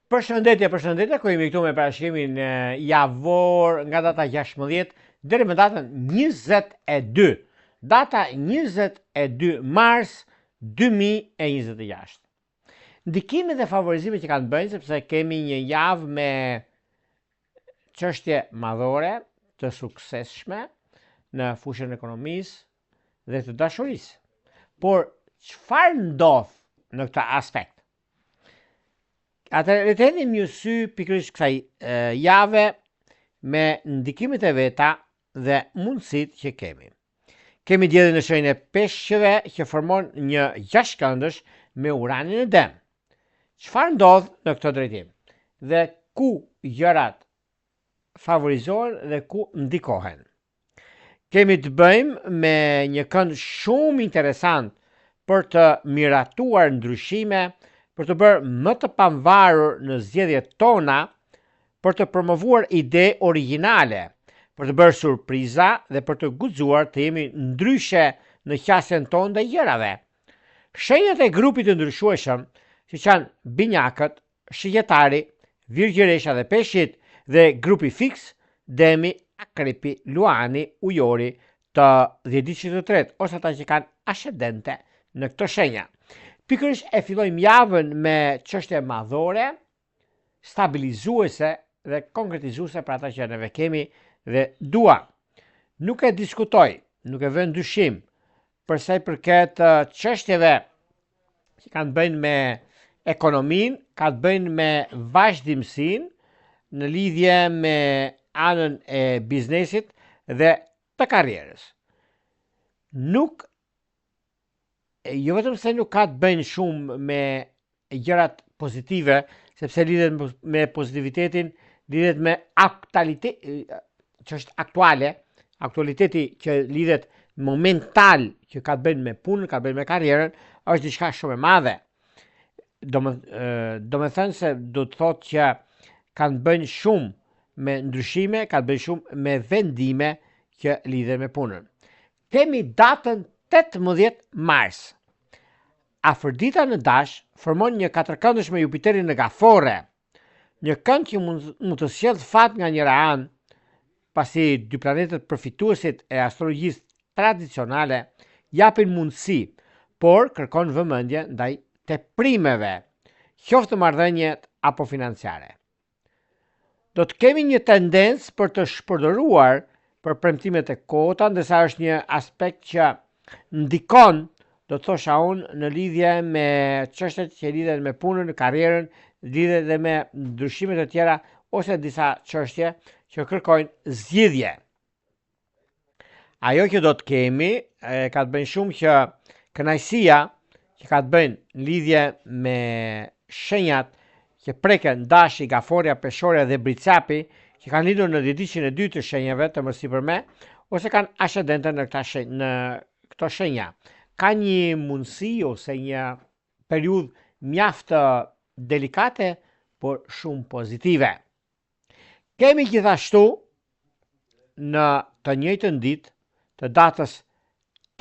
Përshëndetje, ku jemi këtu me parashikimin javor nga data 16 deri më datën 22. Data 22 mars 2026. Ndikimet e favorizimit që kanë bënë sepse kemi një javë me çështje madhore të suksesshme në fushën e ekonomisë dhe të dashurisë. Por çfarë ndodh në këtë aspekt? Atëherë, le të hedhim një sy pikërisht kësaj jave me ndikimet e veta dhe mundësitë që kemi. Kemi diellin në shenjën e peshqeve që formon një gjashtkëndësh me uranin e dem. Çfarë ndodh në këtë drejtim? Dhe ku gjërat favorizohen dhe ku ndikohen? Kemi të bëjmë me një kënd shumë interesant për të miratuar ndryshime, për të bërë më të pavarur në zgjedhjet tona, për të promovuar ide origjinale, për të bërë surpriza dhe për të guxuar të jemi ndryshe në qasjen tonë dhe gjërave. Shenjat e grupit të ndryshueshëm, siç janë binjakët, shigjetari, virgjëresha dhe peshqit dhe grupi fiks, demi, akrepi, luani, ujori të dhjetëdijit të tretë, ose ata që kanë ascendente në këto shenja. Pikërisht e fillojmë javën me çështje madhore, stabilizuese dhe konkretizuese për ata që neve kemi dhe dua. Nuk e diskutoj, nuk e vë ndyshim për sa i përket çështjeve që kanë bëjnë me ekonominë, kanë bëjnë me vazhdimsinë në lidhje me anën e biznesit dhe të karrierës. Jo vetëm se nuk ka të bëjnë shumë me gjërat pozitive, sepse lidhet me pozitivitetin, lidhet me që është aktuale, aktualiteti që lidhet momental që ka të bëjnë me punën, ka të bëjnë me karrierën, është diçka shumë e madhe. Do me thënë se do të thotë që kanë bëjnë shumë me ndryshime, kanë bëjnë shumë me vendime që lidhen me punën. Kemi datën 18 mars. Afërdita në dash formon një katërkëndësh me Jupiterin në gafore, një kënd që mund të sjellë fat nga njëra anë, pasi dy planetet përfituesit e astrologjisë tradicionale japin mundësi, por kërkon vëmendje ndaj teprimeve, qoftë marrëdhëniet apo financiare. Do të kemi një tendencë për të shpërdoruar për premtimet e kota, ndërsa është një aspekt që ndikon, do të thosha unë, në lidhje me çështjet që lidhen me punën, karrierën, lidhet dhe me ndryshimet e tjera ose disa çështje që kërkojnë zgjidhje. Ajo që do të kemi ka të bëjnë shumë që kënaqësia që ka të bëjnë në lidhje me shenjat që preken dashi, gaforia, peshorja dhe bricapi, që kanë lidhur në dhjetëdijin e dytë të shenjave të mërsipërme, ose kanë ascendente në këto shenja. Ka një mundësi ose një periudhë mjaft delikate, por shumë pozitive. Kemi gjithashtu në të njëjtën ditë të datës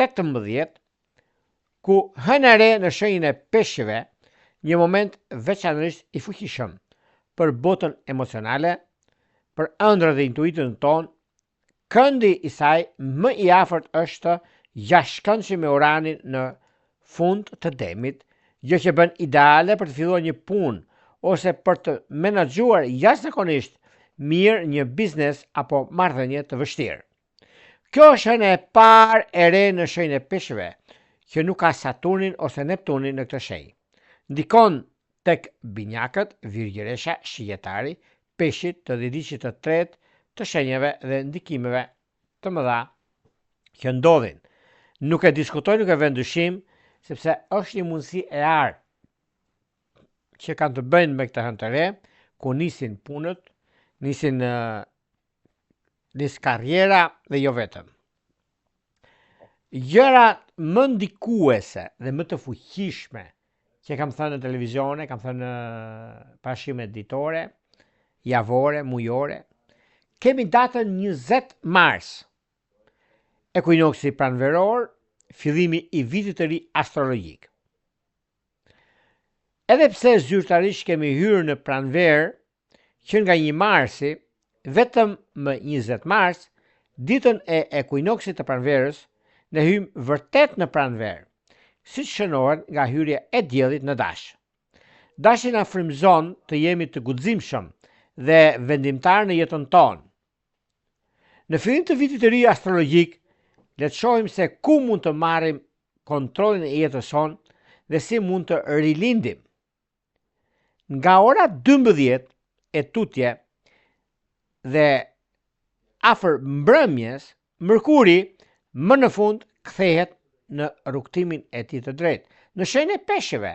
18, ku hënë e re në shenjën e peshqeve, një moment veçanërisht i fuqishëm për botën emocionale, për ëndrrat dhe intuitën tonë. Këndi i saj më i afërt është gjashtkëndshi me uranin në fund të demit, gjë që bën ideale për të filluar një punë ose për të menaxhuar jashtëzakonisht mirë një biznes apo marrëdhënie të vështirë. Kjo është hëna e parë e re në shenjën e peshqeve, që nuk ka Saturnin ose Neptunin në këtë shenjë. Ndikon tek binjakët, virgjëresha, shigjetari, peshqit, të dhjetëdijit të tretë të shenjave dhe ndikimeve të mëdha që ndodhin. Nuk e diskutoj, nuk e vë ndyshim, sepse është një mundësi e artë që kanë të bëjnë me këtë hënë të re, ku nisin punët, nisin karriera dhe jo vetëm. Gjërat më ndikuese dhe më të fuqishme që kam thënë në televizione, kam thënë në parashikime ditore, javore, mujore, kemi datën 20 mars. Ekuinoksi pranveror, fillimi i vitit të ri astrologjik. Edhe pse zyrtarisht kemi hyrë në pranverë që nga 1 marsi, vetëm më 20 mars, ditën e ekuinoksit të pranverës, ne hymë vërtet në pranverë, si që shënohet nga hyrja e diellit në dash. Dashi na frymëzon të jemi të guximshëm dhe vendimtar në jetën tonë. Në fillim të vitit të ri astrologjik, le të shohim se ku mund të marrim kontrollin e jetës sonë dhe si mund të rilindim. Nga ora 12 e tutje dhe afër mbrëmjes, Mërkuri më në fund kthehet në rrugtimin e tij të drejtë, në shenjën e peshqeve,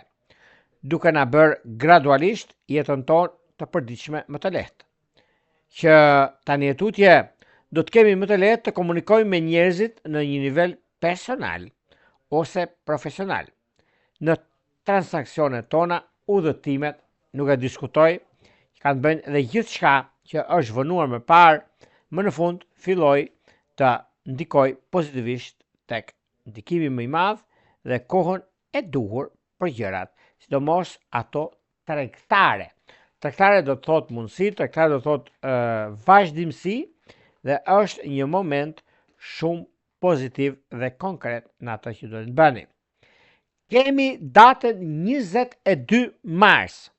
duke na bërë gradualisht jetën tonë të përditshme më të lehtë. Që tani e tutje do të kemi më të lehtë të komunikojmë me njerëzit në një nivel personal ose profesional. Në transaksionet tona, udhëtimet, nuk e diskutoj, kanë bënë dhe gjithçka që është vënuar më parë, më në fund filloi të ndikoj pozitivisht tek ndikimi më i madh dhe kohën e duhur për gjërat, sidomos ato tregtare. Tregtare do të thotë mundësi, tregtare do të thotë vazhdimsi dhe është një moment shumë pozitiv dhe konkret në atë që duhet të bëni. Kemi datën 22 mars.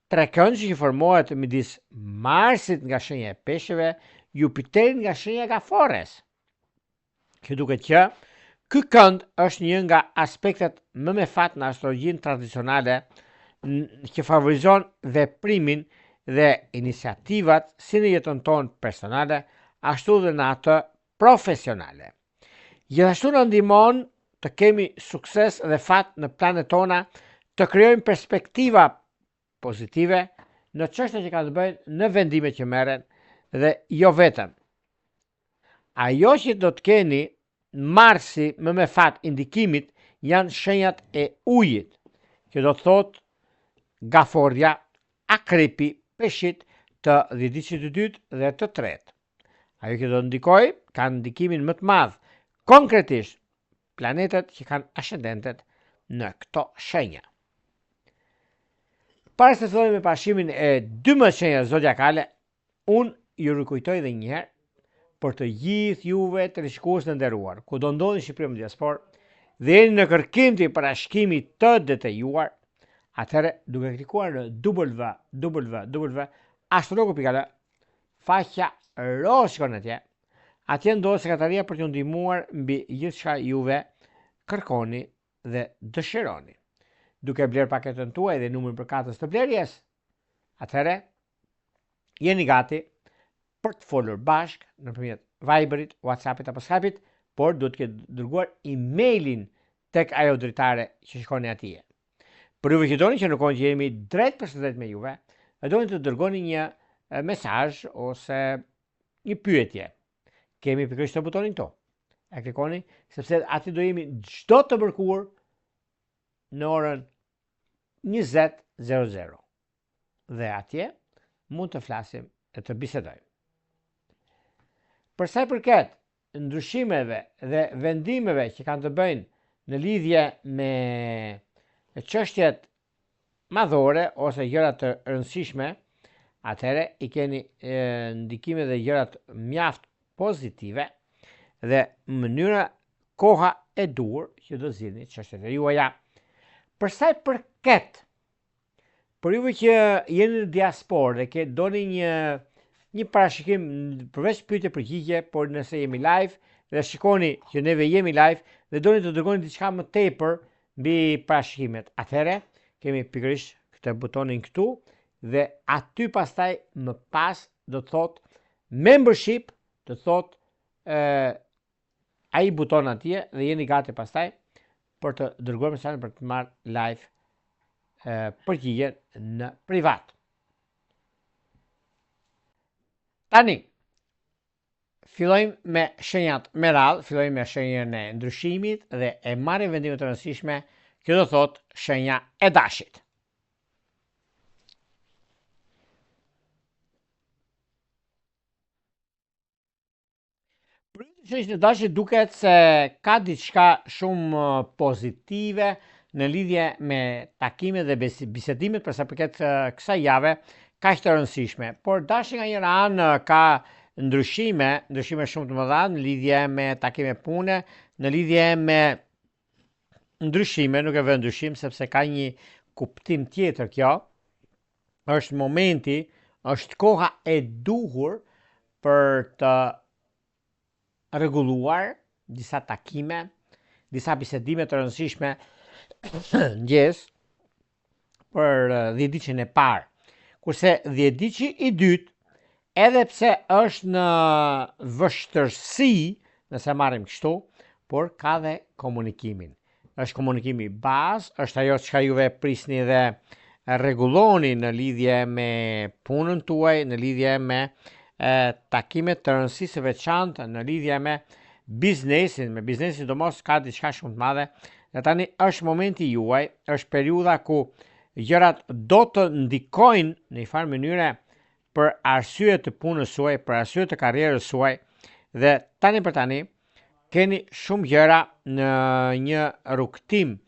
Trekëndshi që formohet midis Marsit nga shenja e peshqeve, Jupiterin nga shenja e Gafores. Që duket që ky kënd është një nga aspektet më me fat në astrologjinë tradicionale që favorizon veprimin dhe iniciativat si në jetën tonë personale, ashtu dhe në atë profesionale. Gjithashtu në ndihmon të kemi sukses dhe fat në planet tona, të krijojmë perspektiva pozitive në çështjet që kanë të bëjnë në vendimet që merren dhe jo vetëm. Ajo që do të keni Marsi më me fat indikimit janë shenjat e ujit, që do të thotë Gaforja, Akrepi, Peshqit të dhjetësit të dytë dhe të tretë. Ajo që do të ndikoj kanë ndikimin më të madh konkretisht planetet që kanë ascendentet në këto shenja. Para se të fillojmë me parashimin e 12 shenjave zodiakale, unë ju rikujtoj edhe një herë për të gjithë juve të rishikues të nderuar, ku do ndodhin Shqipëri në diasporë dhe jeni në kërkim të parashikimit të detajuar, atëherë duke klikuar në www.astrologo.al, faqja roz shkon atje. Atje ndodhet sekretaria për t'ju ndihmuar mbi gjithçka juve kërkoni dhe dëshironi. Duke bler paketën tuaj dhe numrin për katës të blerjes, atëherë jeni gati për të folur bashk nëpërmjet Viberit, WhatsAppit apo Skype-it, por duhet të ketë dërguar emailin tek ajo dritare që shkoni atje. Për juve që doni që në kohën që jemi drejt për së drejt me juve, doni të dërgoni një mesazh ose një pyetje. Kemi pikërisht të butonin këto. E klikoni sepse aty do jemi çdo të mërkur në orën 20:00 dhe atje mund të flasim e të bisedojmë. Për sa i përket ndryshimeve dhe vendimeve që kanë të bëjnë në lidhje me çështjet madhore ose gjërat të rëndësishme, atëherë i keni ndikime dhe gjërat mjaft pozitive dhe mënyra koha e duhur që do zgjidhni çështjet e juaja. Për sa i përket për juve që jeni në diasporë dhe që doni një parashikim përveç pyetje përgjigje, por nëse jemi live dhe shikoni që neve jemi live dhe doni të dërgoni diçka më tepër mbi parashikimet, atëherë kemi pikërisht këtë butonin këtu dhe aty pastaj më pas do të thotë membership, do të thotë ai buton atje dhe jeni gati pastaj për të dërguar mesazhin për të marrë live përgjigje në privat. Tani, fillojmë me shenjat me radhë, fillojmë me shenjën e ndryshimit dhe e marrim vendime të rëndësishme, që do thotë shenja e dashit. Shenjën e dashit duket se ka diçka shumë pozitive në lidhje me takimet dhe bisedimet për sa përket kësaj jave kaq të rëndësishme. Por dashi nga njëra anë ka ndryshime shumë të mëdha në lidhje me takime pune, në lidhje me ndryshime, nuk e vë ndryshim sepse ka një kuptim tjetër kjo. Është momenti, është koha e duhur për të rregulluar disa takime, disa bisedime të rëndësishme ndjes për 10 diqin e parë. Kurse 10 diqi i dytë, edhe pse është në vështërsi, nëse marrim kështu, por ka dhe komunikimin. Është komunikimi bazë, është ajo që juve prisni dhe rregulloni në lidhje me punën tuaj, në lidhje me takimet të rëndësisë veçantë, në lidhje me biznesin, do mos ka diçka shumë të madhe. Dhe tani është momenti juaj, është periudha ku gjërat do të ndikojnë në një farë mënyre për arsye të punës suaj, për arsye të karrierës suaj, dhe tani për tani keni shumë gjëra në një rrugtim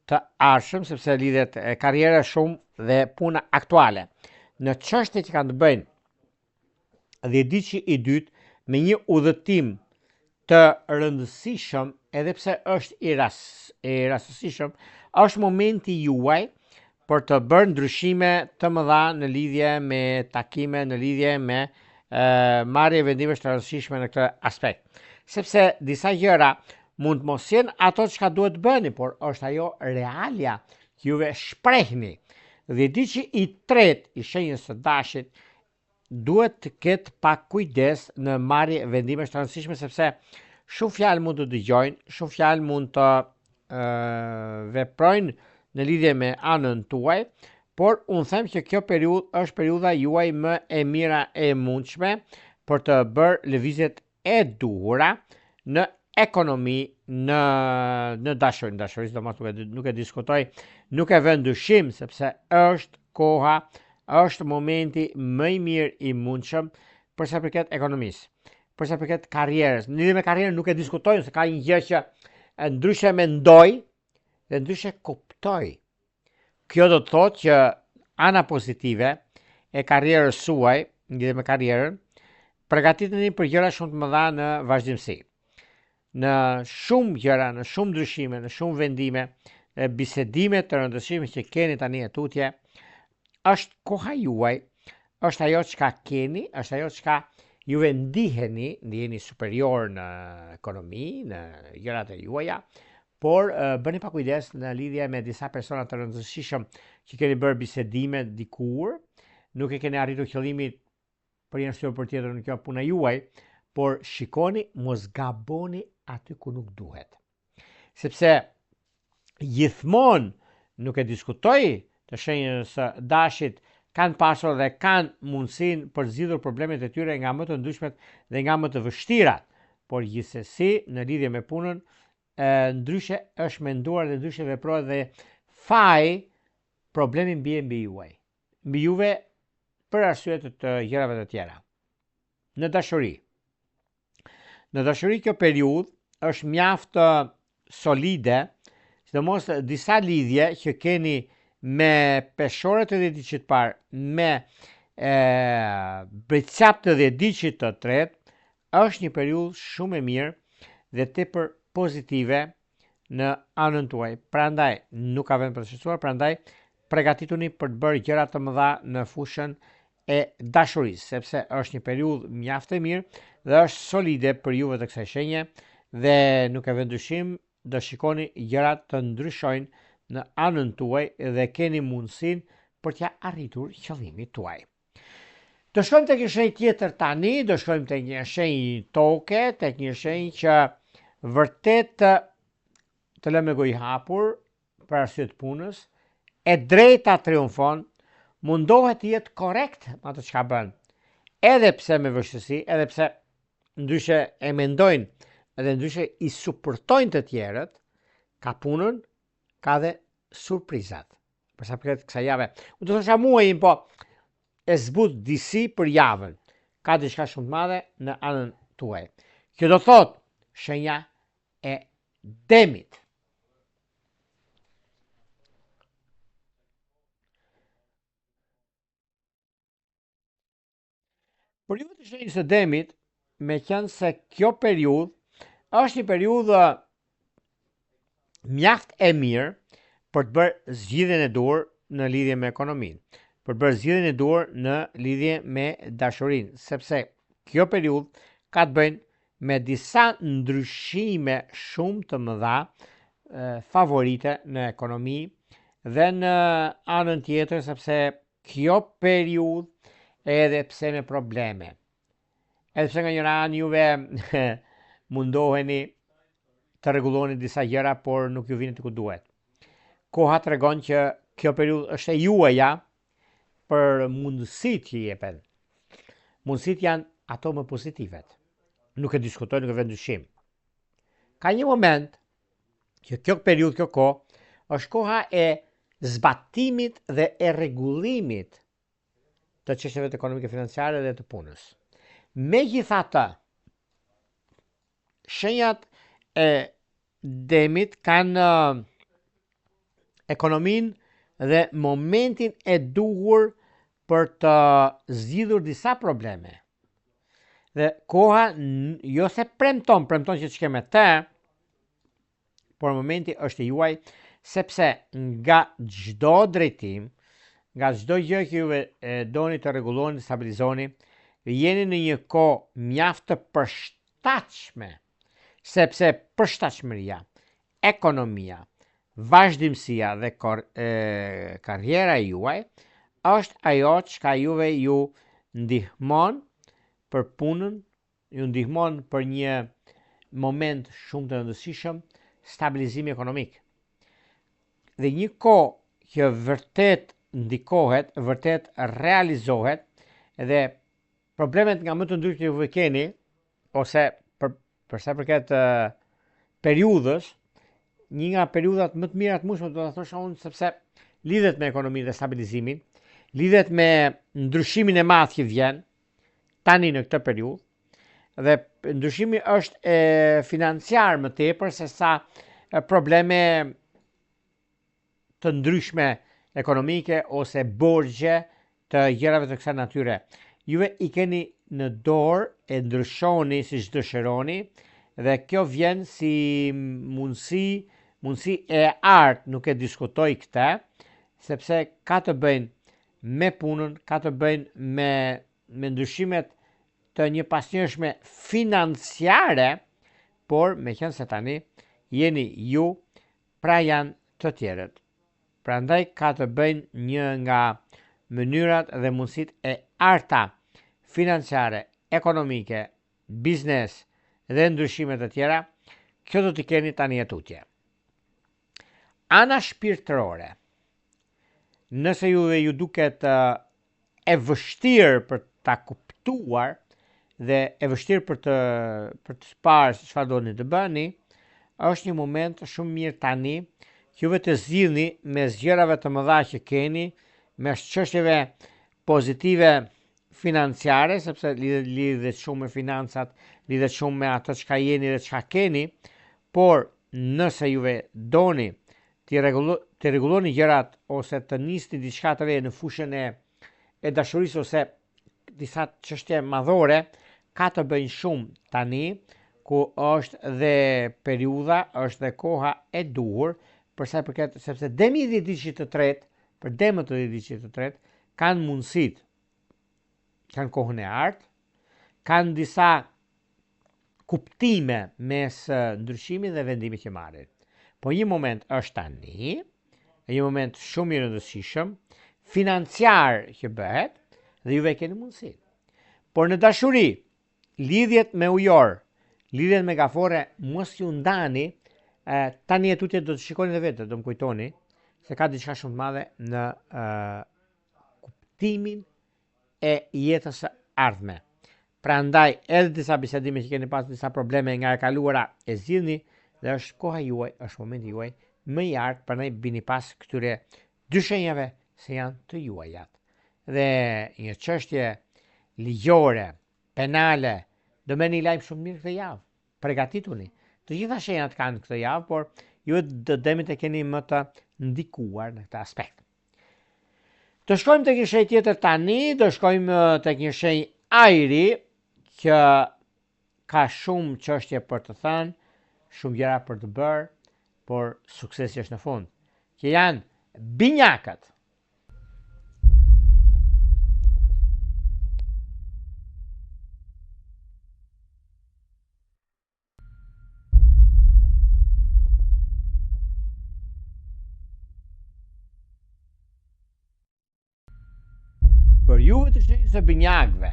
të ardhshëm, sepse lidhet karriera shumë dhe puna aktuale. Në çështje që kanë të bëjnë 10 diqi i dytë me një udhëtim të rëndësishëm, edhe pse është i rastësishëm, është momenti juaj për të bërë ndryshime të mëdha në lidhje me takime, në lidhje me marrje vendimesh të rëndësishme në këtë aspekt. Sepse disa gjëra mund të mos jenë ato që duhet bëni, por është ajo realja që juve shprehni. 10 diqi i tretë i shenjës së dashit duhet të ketë pak kujdes në marrje vendimesh të rëndësishme, sepse shumë fjalë mund të dëgjojnë, shumë fjalë mund të veprojnë në lidhje me anën tuaj, por unë them që kjo periudhë është periudha juaj më e mira e mundshme për të bërë lëvizjet e duhura në ekonomi, në dashuri. Dashurisë nuk e diskutoj, nuk e vë ndyshim, sepse është koha, është momenti më i mirë i mundshëm për sa përket ekonomisë, për sa përket karrierës. Në lidhje me karrierën nuk e diskutojnë, se ka një gjë që ndryshe mendoj dhe ndryshe kuptoj. Kjo do të thotë që ana pozitive e karrierës suaj, në lidhje me karrierën, përgatiteni për gjëra shumë të mëdha në vazhdimsi. Në shumë gjëra, në shumë ndryshime, në shumë vendime, bisedime të rëndësishme që keni tani e tutje, është koha juaj, është ajo çka keni, është ajo çka juve ndiheni superior në ekonomi, në gjërat e juaja, por bëni pa kujdes në lidhje me disa persona të rëndësishëm që keni bërë bisedime dikur, nuk e keni arritur qëllimin për një arsye për tjetër në kjo puna juaj, por shikoni, mos gaboni aty ku nuk duhet. Sepse gjithmonë, nuk e diskutoj të shenjës së dashit, kanë pasur dhe kanë mundësinë për zgjidhur problemet e tyre nga më të ndryshmet dhe nga më të vështirat, por gjithsesi në lidhje me punën ndryshe është menduar dhe ndryshe veprohet dhe faji problemi mbi juaj, mbi juve për arsye të gjërave të tjera. Në dashuri kjo periudhë është mjaft solide, sidomos disa lidhje që keni me peshorët e 10 diqit parë, me britsap të 10 diqit të tretë, është një periudhë shumë e mirë dhe tepër pozitive në anën tuaj. Prandaj nuk ka vend për të shqetësuar, prandaj përgatituni për të bërë gjëra të mëdha në fushën e dashurisë, sepse është një periudhë mjaft e mirë dhe është solide për juve të kësaj shenje dhe nuk e vë ndyshim, do shikoni gjërat të ndryshojnë në anën tuaj dhe keni mundësinë për t'ja arritur qëllimin tuaj. Do shkojmë tek një shenjë tjetër tani, do shkojmë tek një shenjë toke, tek një shenjë që vërtet të lëmë gojë hapur për arsye të punës, e drejta triumfon, mundohet të jetë korrekt me atë çka bën. Edhe pse me vështirësi, edhe pse ndryshe e mendojnë edhe ndryshe i suportojnë të tjerët, ka punën, ka dhe surprizat. Për sa përket kësaj jave, unë të thosha muajin, po e zbut disi për javën. Ka diçka shumë të madhe në anën tuaj. Kjo do thotë shenja e demit. Periudha e shenjës së demit, meqenëse se kjo periudhë është një periudhë mjaft e mirë për të bërë zgjidhjen e duhur në lidhje me ekonominë, për të bërë zgjidhjen e duhur në lidhje me dashurinë, sepse kjo periudhë ka të bëjë me disa ndryshime shumë të mëdha favorite në ekonomi dhe në anën tjetër sepse kjo periudhë edhe pse me probleme. Edhe pse nga njëra anë juve mundoheni të rregulloni disa gjëra, por nuk ju vini të ku duhet. Koha tregon që kjo periudhë është e juaja për mundësitë që jepen. Mundësitë janë ato më pozitivet. Nuk e diskutoj, nuk e vë dyshim. Ka një moment që kjo periudhë, kjo kohë është koha e zbatimit dhe e rregullimit të çështjeve ekonomike financiare dhe të punës. Megjithatë, shenjat e demit kanë ekonominë dhe momentin e duhur për të zgjidhur disa probleme. Dhe koha jo se premton që të shkeme të, por momenti është i juaj, sepse nga çdo drejtim, nga çdo gjë që juve doni të rregulloni, të stabilizoni, jeni në një kohë mjaft të përshtatshme, sepse përshtatshmëria, ekonomia, vazhdimësia dhe karriera juaj është ajo çka juve ju ndihmon për punën, ju ndihmon për një moment shumë të rëndësishëm, stabilizimi ekonomik. Dhe një kohë që vërtet ndikohet, vërtet realizohet, dhe problemet nga më të ndryshme që ju keni, ose për sa përket periudhës, një nga periudhat më të mira të mundshme do ta thosha unë, sepse lidhet me ekonominë dhe stabilizimin, lidhet me ndryshimin e madh që vjen tani në këtë periudhë, dhe ndryshimi është financiar më tepër se sa probleme të ndryshme ekonomike ose borxhe të gjërave të kësaj natyre. Juve i keni në dorë e ndryshoni siç dëshironi, dhe kjo vjen si mundësi e artë, nuk e diskutoj këtë, sepse ka të bëjnë me punën, ka të bëjnë me ndryshimet të një pasnjëshme financiare, por meqense tani jeni ju, pra janë të tjerët. Prandaj ka të bëjnë një nga mënyrat dhe mundësitë e arta financiare, ekonomike, biznes dhe ndryshimet të tjera, kjo do t'i keni tani e tutje. Ana shpirtërore, nëse ju duket e vështirë për ta kuptuar dhe e vështirë për të parë se çfarë doni të bëni, është një moment shumë mirë tani që juve të zgjidhni me zgjerave të mëdha që keni, me çështjeve pozitive financiare, sepse lidhet shumë me financat, lidhet shumë me ato çka jeni dhe çka keni, por nëse juve doni të rregulloni gjërat ose të nisni diçka të re në fushën e dashurisë ose disa çështje madhore, ka të bëjnë shumë tani, ku është dhe periudha, është dhe koha e duhur, për sa i përket, sepse demi i dhjetit të tretë, për demët të dhjetit të tretë, kanë mundësitë, kanë kohën e artë, kanë disa kuptime mes ndryshimit dhe vendimit që marrin. Po një moment është tani, një moment shumë i rëndësishëm, financiar që bëhet, dhe juve keni mundësi. Por në dashuri, lidhjet me ujor, lidhjet me gafore, mos ju ndani, tani e tutje do të shikoni dhe vetë, do më kujtoni, se ka diçka shumë të madhe në kuptimin e jetës së ardhme. Prandaj edhe disa bisedime që keni pas, disa probleme nga e kaluara, e zgjidhni dhe është koha juaj, është momenti juaj më i artë, prandaj bini pas këtyre dy shenjave se janë të juajat. Dhe një çështje ligjore, penale, do merrni lajm shumë mirë këtë javë. Përgatituni. Të gjitha shenjat kanë këtë javë, por ju të demit e keni më të ndikuar në këtë aspekt. Të shkojmë tek një shenjë tjetër tani, do shkojmë tek një shenjë ajri që ka shumë çështje për të thënë, shumë gjëra për të bërë, por suksesi është në fund, që janë binjakët. Për juve të shenjës së binjakëve,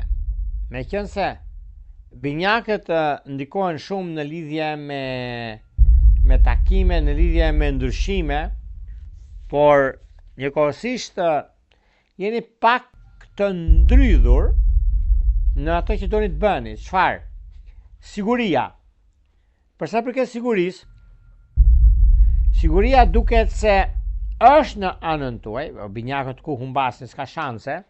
me qenë se binjakët ndikojnë shumë në lidhje me takime, në lidhje me ndryshime, por njëkohësisht jeni pak të ndrydhur në ato që doni të bëni. Çfarë? Siguria. Për sa përket sigurisë, siguria duket se është në anën tuaj, binjakët ku humbasin s'ka shanse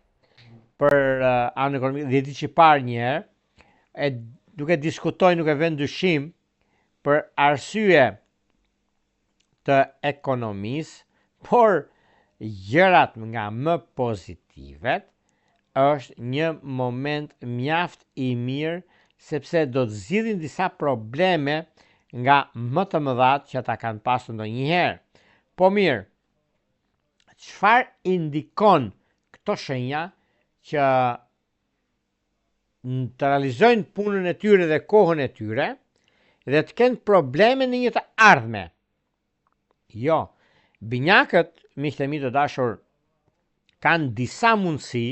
për anën ekonomike, dhe di që parë një herë, e duke diskutojnë, nuk e vend dyshim për arsye të ekonomisë, por gjërat nga më pozitivet është një moment mjaft i mirë, sepse do të zgjidhin disa probleme nga më të mëdhat që ata kanë pasur ndonjëherë. Po mirë, çfarë indikon këto shenja që të realizojnë punën e tyre dhe kohën e tyre dhe të kenë probleme në një të ardhme? Jo, binjakët, miqtë e mi të dashur, kanë disa mundësi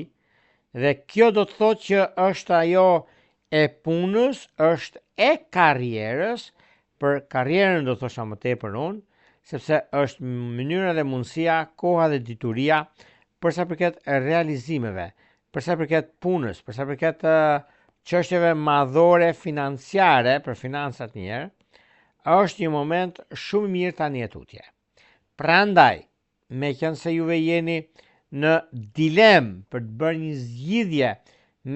dhe kjo do të thotë që është ajo e punës, është e karrierës, për karrierën do të thosha më tepër unë, sepse është mënyra dhe mundësia, koha dhe dituria për sa përket realizimeve, për sa përket punës, për sa përket çështjeve madhore financiare, për financat njerë, është një moment shumë mirë tani e tutje. Prandaj, me qenë se juve jeni në dilem për të bërë një zgjidhje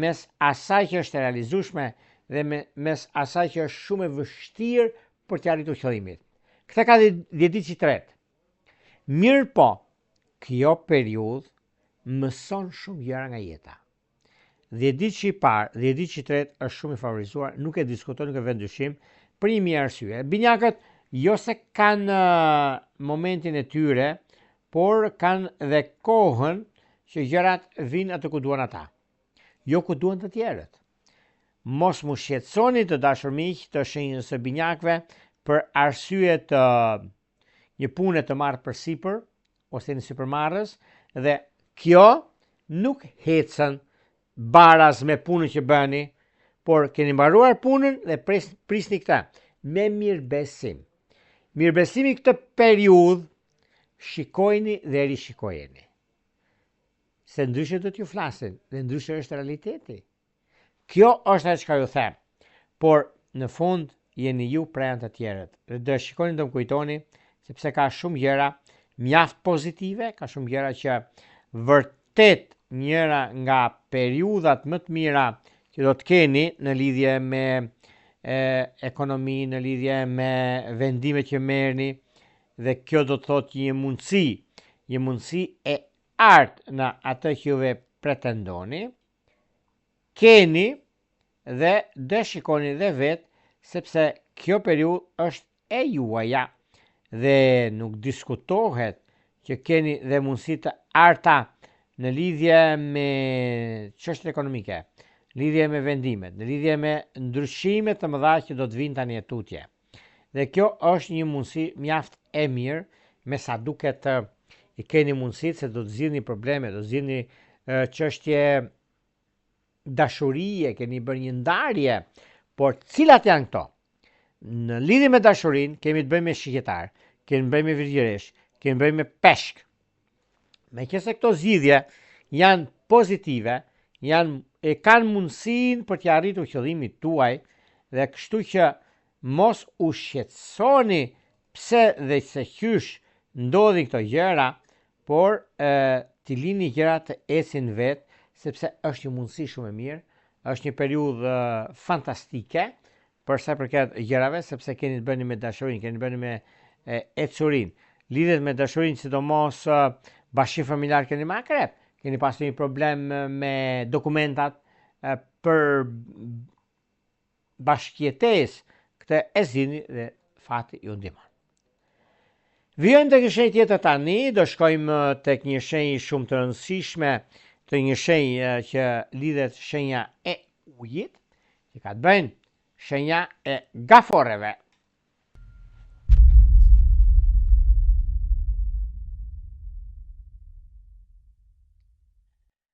mes asaj që është e realizueshme dhe mes asaj që është shumë e vështirë për të arritur qëllimit. Këtë ka dhjetëci tretë. Mirë po, kjo periudhë mëson shumë gjëra nga jeta. Dhjetëci i parë, dhjetëci i tretë është shumë i favorizuar, nuk e diskutoj, nuk e vend dyshim, për një mirë arsye. Binjakët jo se kanë momentin e tyre, por kanë dhe kohën që gjërat vinë atë ku duan ata, jo ku duan të tjerët. Mos mu shqetësoni të dashur miq të shenjës së binjakëve për arsye të një pune të marrë përsipër ose një sipërmarrës, dhe kjo nuk hecën baraz me punën që bëni, por keni mbaruar punën dhe prisni këtë me mirëbesim. Mirëbesimi këtë periudhë shikojni dhe rishikojeni. Se ndryshe do t'ju flasin dhe ndryshe është realiteti. Kjo është ajo çka ju them. Por në fund jeni ju pranë të tjerët. Dhe do shikoni, do më kujtoni, sepse ka shumë gjëra mjaft pozitive, ka shumë gjëra që vërtet njëra nga periudhat më të mira që do të keni në lidhje me ekonomi, në lidhje me vendimet që merrni, dhe kjo do të thotë një mundësi e artë në atë që juve pretendoni, keni dhe dhe shikoni dhe vetë, sepse kjo periudhë është e juaja dhe nuk diskutohet që keni dhe mundësi të arta në lidhje me çështjet ekonomike, lidhje me vendimet, në lidhje me ndryshimet të mëdha që do të vinë tani e tutje. Dhe kjo është një mundësi mjaft e mirë, me sa duket i keni mundësit se do të zgjidhni probleme, do të zgjidhni çështje dashurie, keni bërë një ndarje, por cilat janë këto? Në lidhje me dashurinë kemi të bëjmë me shqiptar, kemi të bëjmë me virgjëresh, kemi të bëjmë me peshk. Meqense këto zgjidhje janë pozitive, kanë mundësinë për të arritur qëllimin tuaj, dhe kështu që mos u shqetësoni pse dhe se qysh ndodhin këto gjëra, por t'i lini gjërat të ecin vetë, sepse është një mundësi shumë e mirë, është një periudhë fantastike për sa përket gjërave, sepse keni të bëni me dashurinë, keni të bëni me ecurinë. Lidhet me dashurinë, sidomos bashkë familjar keni më akrep, keni pasur një problem me dokumentat, për bashkëjetesë, këtë e zini dhe fati ju ndihmon. Vijojmë tek një shenjë tjetër tani, do shkojmë tek një shenjë shumë të rëndësishme, të një shenjë që lidhet shenja e ujit, që ka të bëjnë shenja e gaforeve.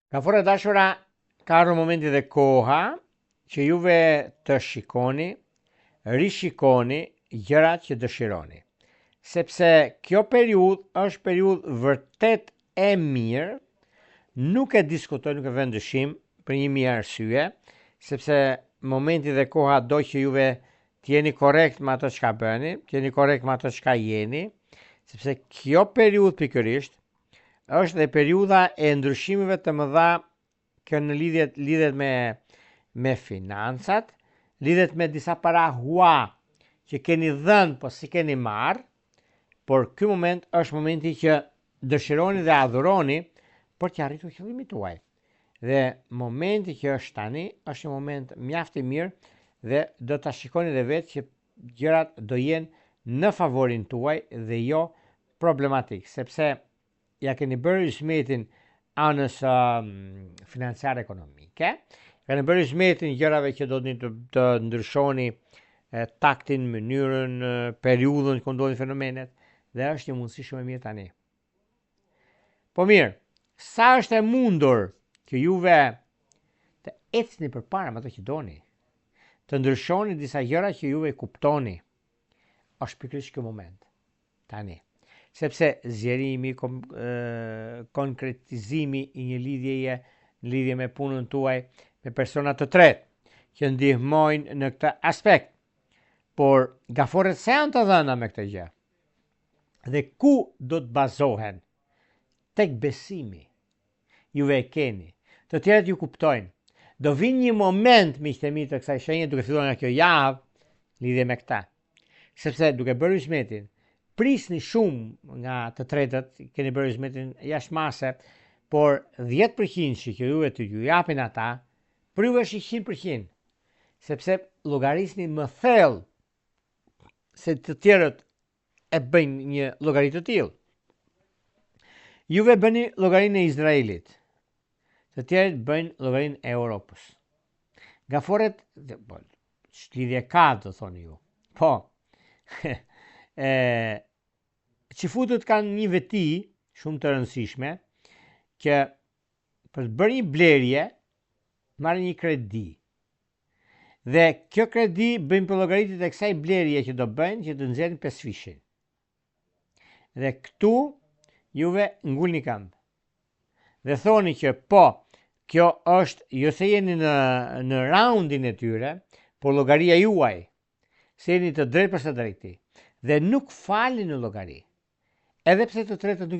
Gafore dashura, ka ardhur momenti dhe koha që juve të shikoni, rishikoni gjërat që dëshironi. Sepse kjo periudhë është periudhë vërtet e mirë, nuk e diskutoj, nuk e vend dyshim për një mirë arsye, sepse momenti dhe koha do që juve t'jeni korrekt me ato çka bëni, t'jeni korrekt me ato çka jeni, sepse kjo periudhë pikërisht është dhe periudha e ndryshimeve të mëdha që në lidhet me financat, lidhet me disa para hua që keni dhënë po si keni marrë, por ky moment është momenti që dëshironi dhe adhuroni për të arritur qëllimin tuaj. Dhe momenti që është tani është një moment mjaft i mirë dhe do ta shikoni dhe vetë që gjërat do jenë në favorin tuaj dhe jo problematik, sepse ja keni bërë zmetin anës financiare ekonomike, keni bërë zmetin gjërave që do të ndryshoni taktin, mënyrën, periudhën ku ndodhin fenomenet, dhe është një mundësi shumë e mirë tani. Po mirë, sa është e mundur që juve të ecni përpara me ato që doni, të ndryshoni disa gjëra që juve kuptoni, është pikërisht ky moment tani. Sepse zgjerimi, konkretizimi i një lidhjeje në lidhje me punën tuaj, me persona të tretë që ndihmojnë në këtë aspekt, por gaforet se janë të dhëna me këtë gjë. Dhe ku do të bazohen? Tek besimi. Juve e keni. Të tjerët ju kuptojnë. Do vinë një moment, miqtë e mi, të kësaj shenje, duke filluar nga kjo javë, lidhje me këta. Sepse duke bërë zmetin, prisni shumë nga të tretët, keni bërë zmetin jashtë mase, por 10% që juve të ju japin ata, për juve është 100%. Sepse llogarisni më thellë se të tjerët e bëjnë një llogari të tillë. Juve bëni llogarinë e Izraelit, të tjerët bëjnë llogarinë e Europës. Gaforet, lidhje ka, do thoni ju. Po, qifutët kanë një veti shumë të rëndësishme, që për të bërë një blerje, marrë një kredi. Dhe kjo kredi bëjmë për llogaritë e kësaj blerje që do bëjnë, që të nxjerrin 5 fishin. Dhe këtu juve ngulni këmbë. Dhe thoni që po, kjo është, jo se jeni në raundin e tyre, por llogaria juaj, se jeni të drejtë për së drejti, dhe nuk falni në llogari. Edhe pse të tretët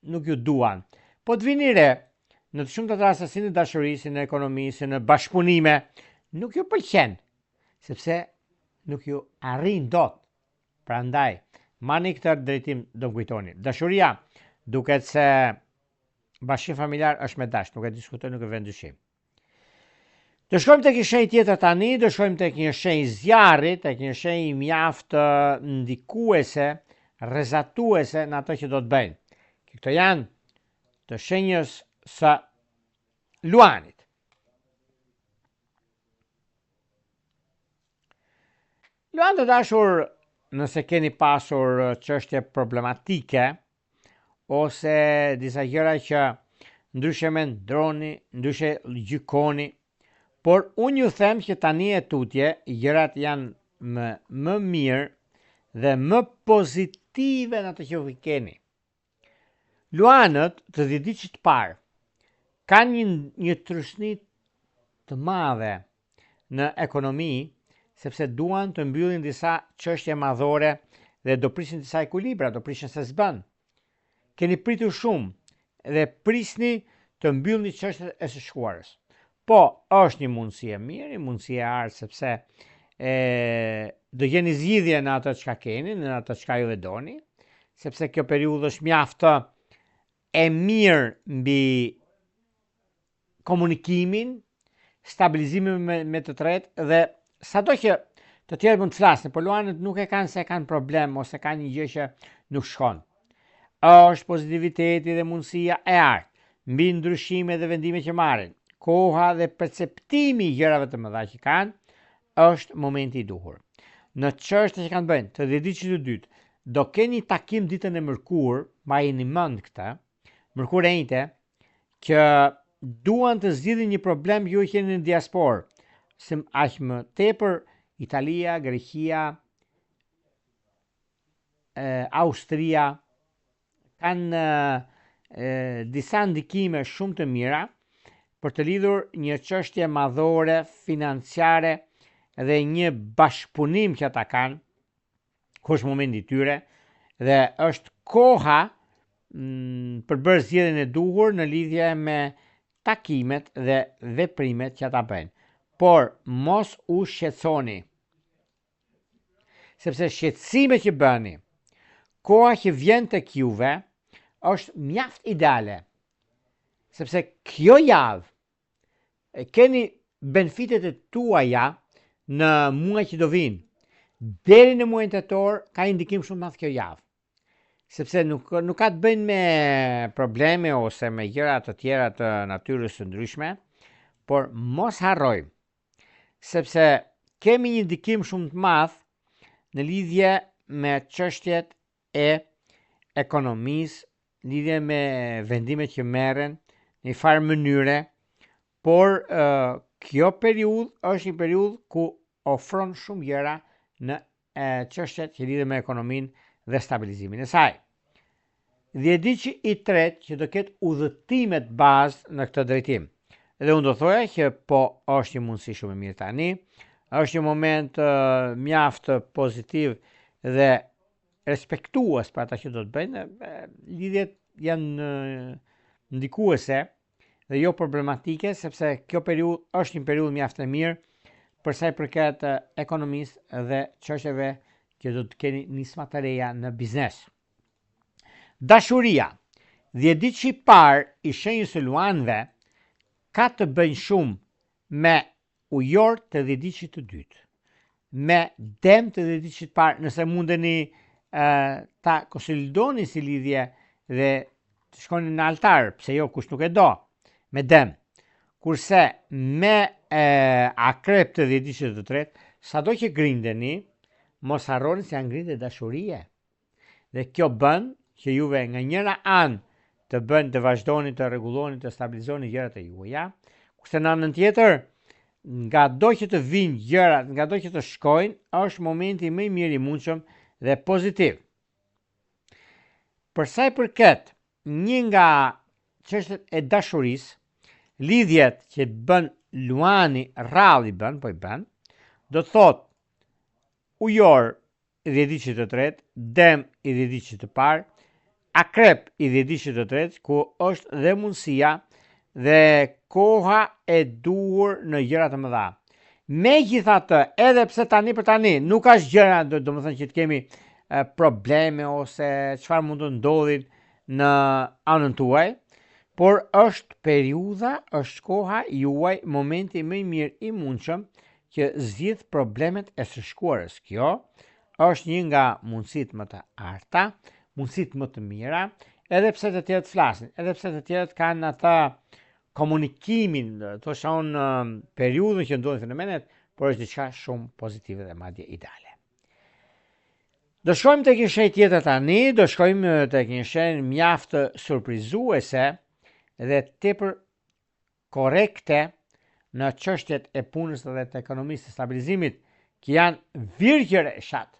nuk ju duan, po të vini re, në të shumta raste si në dashuri, si në ekonomi, si në bashkëpunime, nuk ju pëlqen, sepse nuk ju arrin dot. Prandaj, mani këtë drejtim do kujtoni. Dashuria, duket se bashkim familjar është me dash, nuk e diskutoj, nuk e vend dyshim. Do shkojmë tek një shenjë tjetër tani, do shkojmë tek një shenjë zjarri, tek një shenjë mjaft ndikuese, rrezatuese në ato që do të bëjnë. Këto janë të shenjës së luanit. Luan të dashur, nëse keni pasur çështje problematike ose disa gjëra që ndryshe mendroni, ndryshe gjykoni, por unë ju them që tani e tutje gjërat janë më mirë dhe më pozitive në ato që vi keni. Luanët të 10 ditësh të parë kanë një trysni të madhe në ekonomi, sepse duan të mbyllin disa çështje madhore dhe do prishin disa ekuilibra, do prishin se s'bën. Keni pritur shumë dhe prisni të mbyllni çështjet e së shkuarës. Po, është një mundësi e mirë, një mundësi e artë, sepse do jeni zgjidhje në ato çka keni, në ato çka ju doni, sepse kjo periudhë është mjaft e mirë mbi komunikimin, stabilizimi me të tretë dhe sado që të tjerë mund të flasnë, por luanët nuk e kanë se kanë problem ose kanë një gjë që nuk shkon. Është pozitiviteti dhe mundësia e artë mbi ndryshime dhe vendime që marrin. Koha dhe perceptimi i gjërave të mëdha që kanë është momenti i duhur. Në çështje që kanë bënë të dhjetëdhjetit të dytë, do keni takim ditën e mërkur, mbajini mend këtë, mërkur e njëjtë, që duan të zgjidhin një problem ju që jeni në diasporë, se aq më tepër Italia, Greqia, Austria kanë disa ndikime shumë të mira për të lidhur një çështje madhore, financiare dhe një bashkëpunim që ata kanë, ku është momenti i tyre dhe është koha për bërë zgjedhjen e duhur në lidhje me takimet dhe veprimet që ata bëjnë. Por mos u shqetësoni, sepse shqetësimet që bëni, koha që vjen tek juve është mjaft ideale, sepse kjo javë keni benefitet e tuaja në muaj që do vinë. Deri në muajin tetor ka indikim shumë madh kjo javë, sepse nuk ka të bëjnë me probleme ose me gjëra të tjera të natyrës së ndryshme, por mos harrojmë, sepse kemi një ndikim shumë të madh në lidhje me çështjet e ekonomisë, lidhje me vendimet që merren në një farë mënyre, por kjo periudhë është një periudhë ku ofron shumë gjëra në çështjet që lidhen me ekonominë dhe stabilizimin e saj. Dhjetëdhjeti i tretë që do ketë udhëtimet bazë në këtë drejtim. Dhe unë do thoja që po është një mundësi shumë e mirë tani, është një moment mjaft pozitiv dhe respektues për ata që do të bëjnë, lidhjet janë ndikuese dhe jo problematike, sepse kjo periudhë është një periudhë mjaft e mirë për sa i përket ekonomisë dhe çështjeve që do të keni nisma të reja në biznes. Dashuria, dhjetëdhjeti i parë i shenjës së luanëve ka të bëjnë shumë me ujor të dhjetëdhjetit të dytë, me dem të dhjetëdhjetit të parë, nëse mundeni ta konsolidoni si lidhje dhe të shkoni në altar, pse jo, kush nuk e do, me dem. Kurse me akrep të dhjetëdhjetit të tretë, sado që grindeni, mos harroni se janë grindje dashurie. Dhe kjo bën që juve nga njëra anë të bën të vazhdoni të rregulloni, të stabilizoni gjërat e juaja, kurse në anën tjetër, nga do që të vinë gjërat, nga do që të shkojnë, është momenti më i mirë i mundshëm dhe pozitiv. Për sa i përket një nga çështjet e dashurisë, lidhjet që bën luani rralli bën, po i bën, do të thotë ujor i dhjetëdhjetit të tretë, dem i dhjetëdhjetit të parë, akrep i dhjetëdhjetit të tretë, ku është dhe mundësia dhe koha e duhur në gjëra të mëdha. Megjithatë, edhe pse tani për tani nuk ka gjëra, domethënë që të kemi probleme ose çfarë mund të ndodhin në anën tuaj, por është periudha, është koha juaj, momenti më i mirë i mundshëm që zgjidh problemet e së shkuarës. Kjo është një nga mundësitë më të arta, mundësitë më të mira, edhe pse të tjerët flasin, edhe pse të tjerët kanë ata komunikimin, të shon periudhën që ndodhin fenomenet, por është diçka shumë pozitive dhe madje ideale. Do shkojmë tek një shenjë tjetër tani, do shkojmë tek një shenjë mjaft surprizuese dhe tepër korrekte në çështjet e punës dhe të ekonomisë të stabilizimit, që janë virgjëreshat.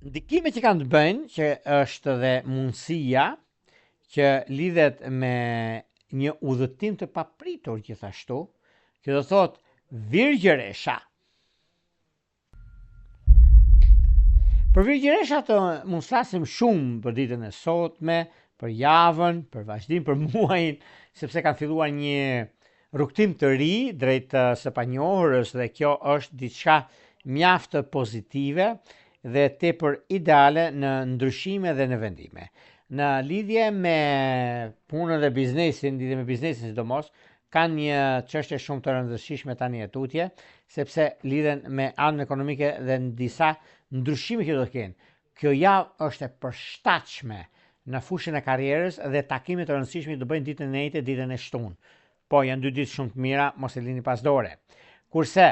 Ndikimet që kanë të bëjnë, që është dhe mundësia që lidhet me një udhëtim të papritur gjithashtu, që do thotë virgjëresha. Për virgjëreshat mund flasim shumë për ditën e sotme, për javën, për vazhdim, për muajin, sepse kanë filluar një rrugtim të ri drejt së panjohurës dhe kjo është diçka mjaft pozitive dhe tepër ideale në ndryshime dhe në vendime. Në lidhje me punën dhe biznesin, sidomos, kanë një çështje shumë të rëndësishme tani e tutje, sepse lidhen me anën ekonomike dhe në disa ndryshime që do të kenë. Kjo javë është e përshtatshme në fushën e karrierës dhe takime të rëndësishme do bëjnë ditën e njëjtë, ditën e shtunë. Po janë 2 ditë shumë të mira, mos e lini pas dore. Kurse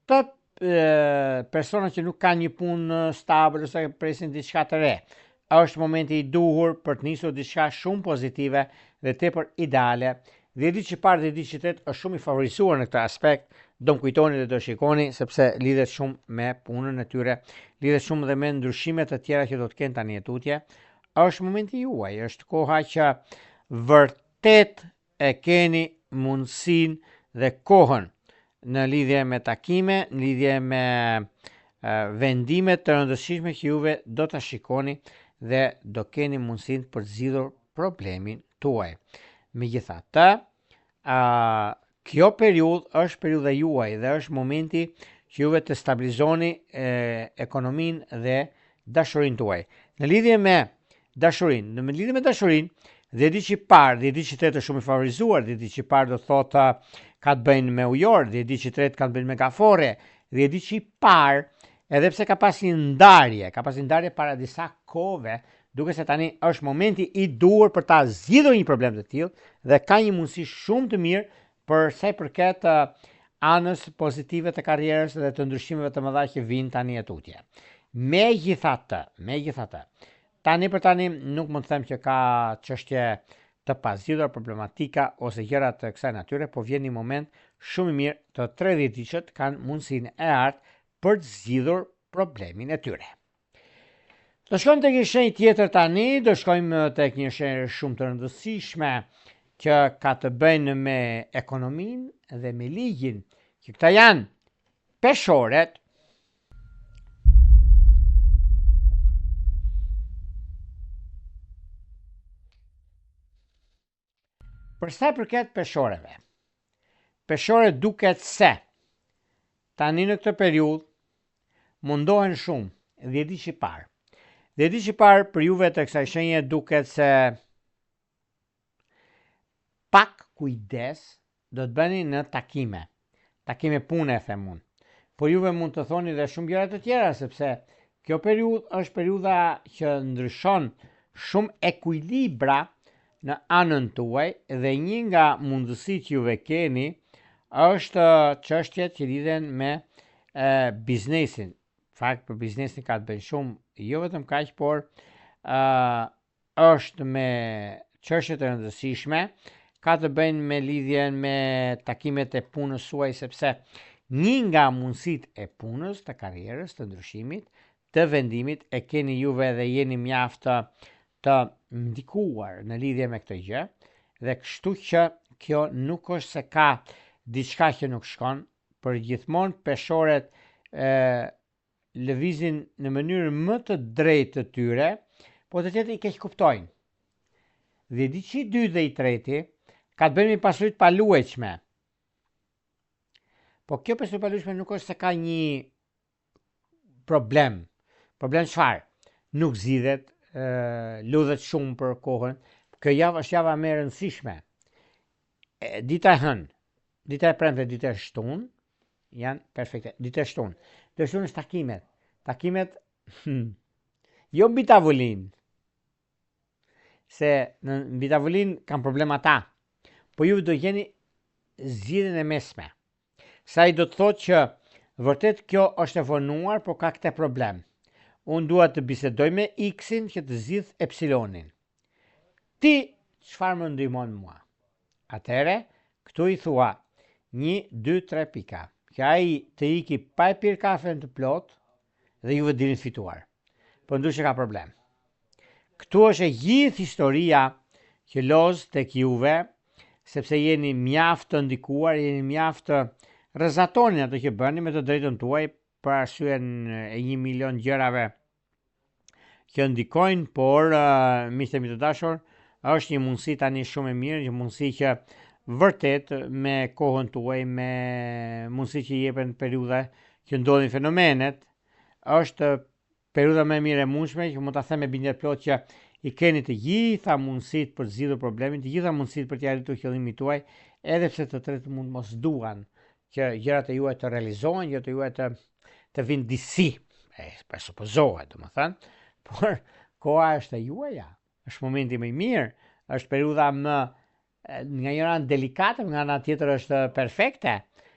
të persona që nuk kanë një punë stabile ose presin diçka të re, është momenti i duhur për të nisur diçka shumë pozitive dhe tepër ideale. Dhe ditë që parë dhe ditë që tretë është shumë i favorizuar në këtë aspekt, do më kujtoni dhe do shikoni, sepse lidhet shumë me punën e tyre, lidhet shumë dhe me ndryshimet të tjera që do të kenë tani e tutje. Është momenti juaj, është koha që vërtet e keni mundësin dhe kohën në lidhje me takime, në lidhje me vendimet të rëndësishme që juve do të shikoni dhe do keni mundësin për zgjidhur problemin tuaj. Megjithatë, kjo periudhë është periudha juaj dhe është momenti që juve të stabilizoni ekonominë dhe dashurinë tuaj. Në lidhje me dashurinë, dhe ditë që parë, dhe ditë që tretë është shumë i favorizuar, dhe ditë që parë do thotë ka të bëjnë me ujor, dhe ditë që tretë ka të bëjnë me gafore, dhe ditë që parë, edhe pse ka pas një ndarje para disa kohëve, duke se tani është momenti i duhur për ta zgjidhur një problem të tillë dhe ka një mundësi shumë të mirë për sa i përket anës pozitive të karrierës dhe të ndryshimeve të mëdha që vijnë tani e tutje. Megjithatë, tani për tani nuk mund të them që ka çështje të pazgjidhura, problematika ose gjëra të kësaj natyre, po vjen një moment shumë i mirë të 30 vjeçët kanë mundësinë e artë për të zgjidhur problemin e tyre. Do shkojmë tek një shenjë tjetër tani, do shkojmë tek një shenjë shumë të rëndësishme që ka të bëjnë me ekonominë dhe me ligjin, që këta janë peshoret. Për sa i përket peshoreve, peshoret duket se tani në këtë periudhë mundohen shumë, dhe di që parë. Dhe di që parë për juve të kësaj shenje duket se pak kujdes do të bëni në takime pune e themun. Por juve mund të thoni dhe shumë gjëra të tjera, sepse kjo periudhë është periudha që ndryshon shumë ekuilibra në anën tuaj dhe një nga mundësitë që juve keni është çështjet që lidhen me biznesin. Fakt për biznesin ka të bëjë shumë, jo vetëm kaq, por është me çështje të rëndësishme, ka të bëjnë me lidhjen me takimet e punës suaj, sepse një nga mundësitë e punës, të karrierës, të ndryshimit, të vendimit e keni juve dhe jeni mjaft të ndikuar në lidhje me këtë gjë, dhe kështu që kjo nuk është se ka diçka që nuk shkon, për gjithmonë peshoret lëvizin në mënyrë më të drejtë të tyre, po të tjetë i keq kuptojnë. Dhe di që i dy dhe i treti ka të bëjmë i pasurit palueqme. Po kjo pasurit palueqme nuk është se ka një problem. Problem çfarë? Nuk zgjidhet, ludhet shumë për kohën. Kjo javë është java më e rëndësishme. Dita e hënë, dita e premte, dita e shtunë janë perfekte. Dita e shtunë. Dita e shtunë është takimet. Takimet jo mbi tavolinë. Se në mbi tavolinë kanë problema ta. Po ju do jeni zgjidhjen e mesme. Sa i do të thotë që vërtet kjo është e vonuar, por ka këtë problem. Unë dua të bisedoj me X-in që të zgjidh Epsilonin. Ti çfarë më ndihmon mua? Atëre, këtu i thua 1, 2, 3 pika. Që ai të iki pa e pirë kafen të plot dhe juve dini të fituar. Po ndryshe ka problem. Këtu është e gjithë historia që loz tek juve, sepse jeni mjaft të ndikuar, jeni mjaft të rrezatoni ato që bëni me të drejtën tuaj për arsyen e 1 milion gjërave që ndikojnë, por miqtë mi të dashur, është një mundësi tani shumë e mirë, një mundësi që vërtet me kohën tuaj, me mundësi që jepen periudha që ndodhin fenomenet, është periudha më e mirë e mundshme që mund ta them me bindje plot që i keni të gjitha mundësitë për të zgjidhur problemin, të gjitha mundësitë për të arritur qëllimin tuaj, edhe pse të tjerët mund mos duan që gjërat e juaja të realizohen, gjërat e juaja të vinë disi, presupozohet, domethënë, por koha është e juaja, është momenti më i mirë, është periudha më nga njëra anë delikate, nga ana tjetër është perfekte,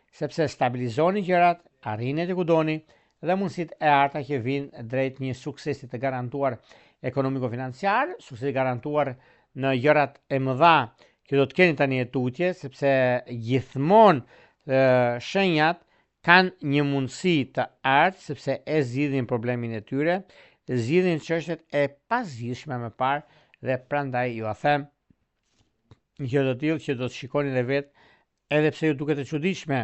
sepse stabilizoni gjërat, arrini te ku doni dhe mundësitë e arta që vinë drejt një suksesi të garantuar ekonomiko-financiar, suksesi garantuar në gjërat e mëdha që do të keni tani e tutje, sepse gjithmonë shenjat kanë një mundësi të artë, sepse e zgjidhin problemin e tyre, zgjidhin çështjet e pazgjidhshme më parë dhe prandaj ju a them një gjë të tillë që do të shikoni edhe vetë, edhe pse ju duket e çuditshme,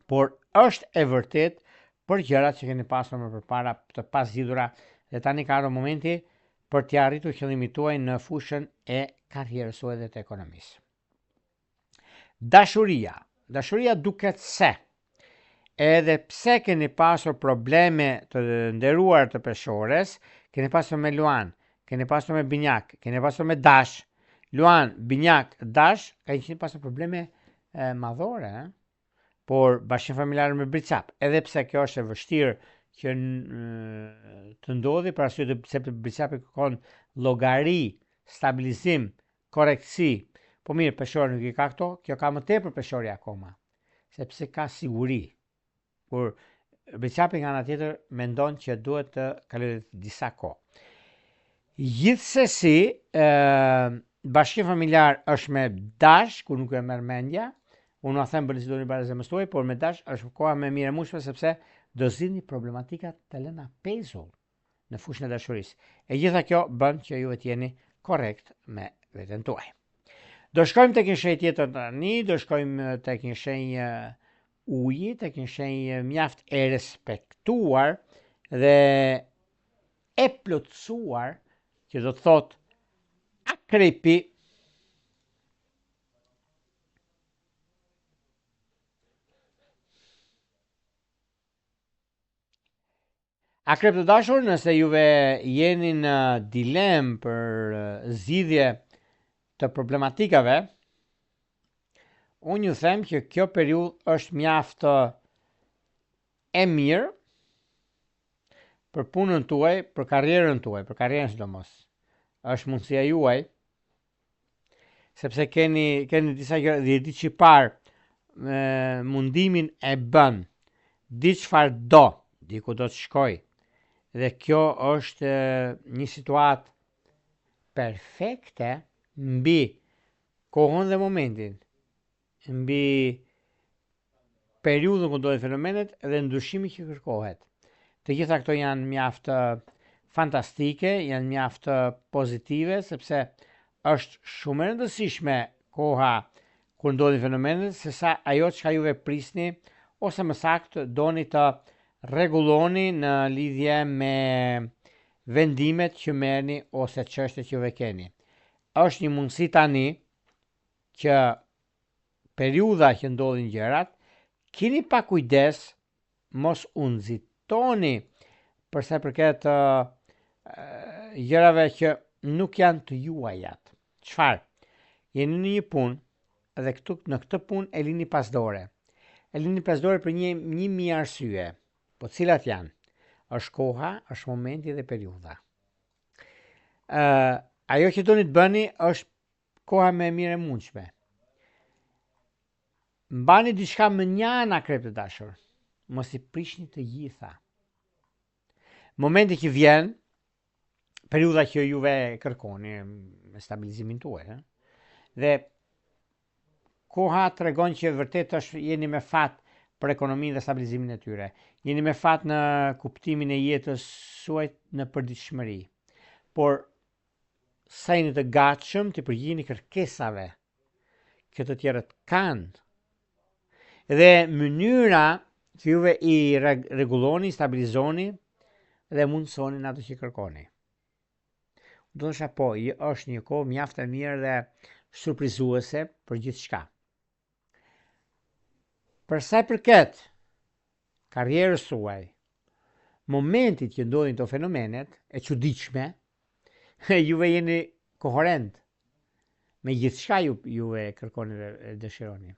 por është e vërtet për gjërat që keni pasur më përpara të pazgjidhura dhe tani ka ardhur momenti për të arritur qëllimin tuaj në fushën e karrierës suaj dhe të ekonomisë. Dashuria duket se edhe pse keni pasur probleme të nderuar të peshores, keni pasur me Luan, keni pasur me Binjak, keni pasur me Dash, Luan, Binjak, Dash, ka qenë pasur probleme madhore, por bashkë familjarë me Bricap, edhe pse kjo është e vështirë që të ndodhi, për arsye se Bricapi kërkon llogari, stabilizim, korrektësi. Po mirë, peshori nuk i ka këto, kjo ka më tepër peshori akoma, sepse ka siguri. Por Bricapi nga ana tjetër mendon që duhet të kalojë disa kohë. Gjithsesi, bashkia familjar është me Dash, ku nuk e merr mendja. Unë a them bëni si doni para zemrës tuaj, por me Dash është koha më e mirë e mundshme sepse do zgjidhni problematikat të lëna pezull në fushën e dashurisë. E gjitha kjo bën që ju të jeni korrekt me veten tuaj. Do shkojmë tek një shenjë tjetër tani, do shkojmë tek një shenjë uji, tek një shenjë mjaft e respektuar dhe e plotësuar, që do të thotë akrepi. Akrep të dashur, nëse juve jeni në dilemë për zgjidhje të problematikave, unë ju them që kjo periudhë është mjaft e mirë për punën tuaj, për karrierën tuaj, për karrierën sidomos. Është mundësia juaj, sepse keni disa gjëra, ditë që parë mundimin e bën, di çfarë do, di ku do të shkoj. Dhe kjo është një situatë perfekte mbi kohën dhe momentin, mbi periudhën ku ndodhin fenomenet dhe ndryshimi që kërkohet. Të gjitha këto janë mjaft fantastike, janë mjaft pozitive, sepse është shumë e rëndësishme koha kur ndodhin fenomenet, sesa ajo çka juve prisni ose më saktë doni të rregulloni në lidhje me vendimet që merrni ose çështjet që juve keni. Është një mundësi tani që periudha që ndodhin gjërat, keni pa kujdes, mos u nxitoni për sa i përket gjërave që nuk janë të juajat. Çfarë? Jeni në një punë dhe në këtë punë e lini pasdore. E lini pasdore për një mijë arsye. Po cilat janë? Është koha, është momenti dhe periudha. Ajo që doni të bëni është koha më e mirë e mundshme. Mbani diçka më njëna akrep të dashur. Mos i prishni të gjitha. Momenti që vjen, periudha që juve kërkoni me stabilizimin tuaj, dhe koha tregon që vërtet jeni me fat për ekonominë dhe stabilizimin e tyre. Jeni me fat në kuptimin e jetës suaj në përditshmëri. Por sa jeni të gatshëm të përgjigjeni kërkesave që të tjerët kanë. Dhe mënyra që juve i rregulloni, stabilizoni dhe mundsoni në ato që kërkoni. Do të thosha po, është një kohë mjaft e mirë dhe surprizuese për gjithçka. Për sa i përket karrierës suaj, momentit që ndodhin të fenomenet e çuditshme, juve jeni koherent me gjithçka juve kërkoni dhe dëshironi.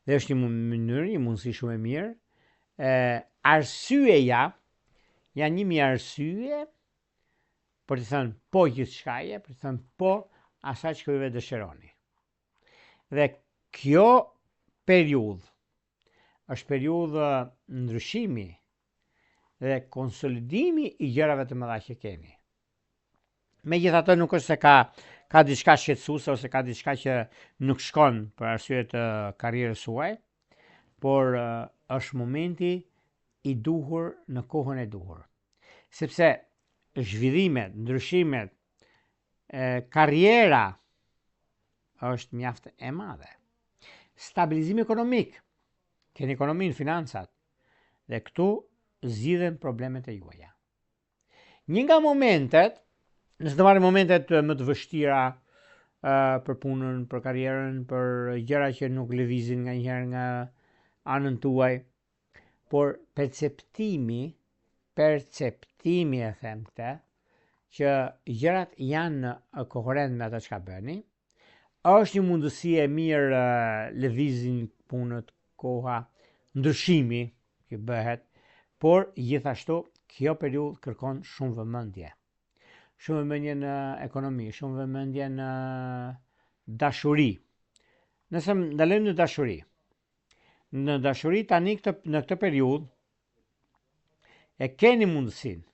Dhe është një mënyrë, një mundësi shumë e mirë. Arsyeja janë 1000 arsye për të thënë po gjithçkaje, për të thënë po asaj që juve dëshironi. Dhe kjo periudhë është periudhë ndryshimi dhe konsolidimi i gjërave të mëdha që keni. Megjithatë nuk është se ka diçka shqetësuese ose ka diçka që nuk shkon për arsye të karrierës suaj, por është momenti i duhur në kohën e duhur. Sepse zhvillimet, ndryshimet, karriera është mjaft e madhe. Stabilizimi ekonomik, keni ekonominë, financat, dhe këtu zgjidhen problemet e juaja. Një nga momentet, nëse të marrim momentet më të vështira për punën, për karrierën, për gjëra që nuk lëvizin nganjëherë nga anën tuaj, por perceptimi e them këtë, që gjërat janë koherent me ato çka bëni, është një mundësi e mirë, lëvizin punët, koha, ndryshimi që bëhet, por gjithashtu kjo periudhë kërkon shumë vëmendje. Shumë vëmendje në ekonomi, shumë vëmendje në dashuri. Nëse ndalojmë në dashuri tani në këtë periudhë e keni mundësinë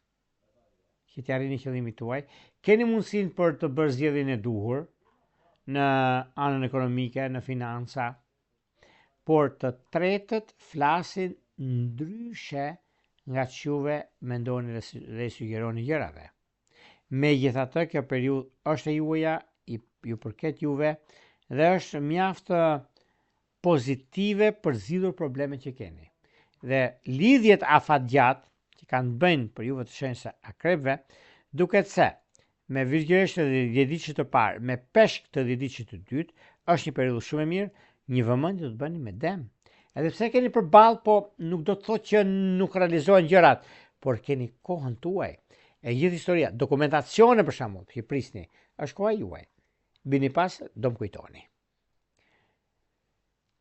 që të arrini qëllimit tuaj, keni mundësinë për të bërë zgjedhjen e duhur në anën ekonomike, në financa, por të tretët flasin ndryshe nga që juve mendoni dhe sugjeroni gjërave. Megjithatë, kjo periudhë është e juaja, ju përket juve dhe është mjaft pozitive për zgjidhur problemet që keni. Dhe lidhjet afatgjat që kanë bëjnë për juve të shenjtë akrepëve, duket se me virgjëresht të 10 ditësh të parë, me peshk të 10 ditësh të dytë, është një periudhë shumë e mirë, një vëmendje do të bëni me dem. Edhe pse keni përballë, po nuk do të thotë që nuk realizohen gjërat, por keni kohën tuaj. E gjithë historia, dokumentacione për shembull, që prisni, është koha juaj. Bini pas, do më kujtoni.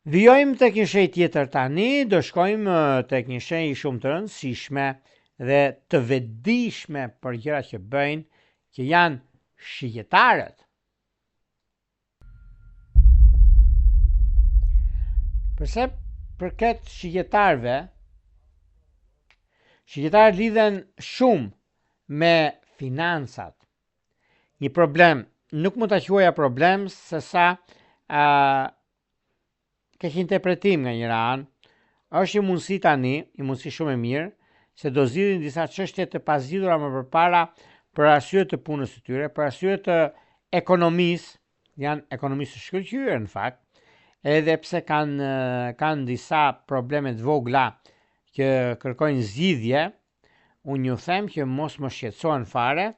Vijojmë tek një shenjë tjetër tani, do shkojmë tek një shenjë shumë të rëndësishme dhe të vetëdijshme për gjërat që bëjnë, që janë shigjetarët. Përse përket shigjetarëve, shigjetarët lidhen shumë me financat. Një problem, nuk mund ta quaja problem, se sa keq interpretim nga njëra anë, është një mundësi tani, një mundësi shumë e mirë, se do zgjidhin disa çështje të pazgjidhura më përpara për arsye të punës së tyre, për arsye të ekonomisë, janë ekonomisë shkëlqyer në fakt, edhe pse kanë disa probleme të vogla që kërkojnë zgjidhje, unë ju them që mos më shqetësohen fare,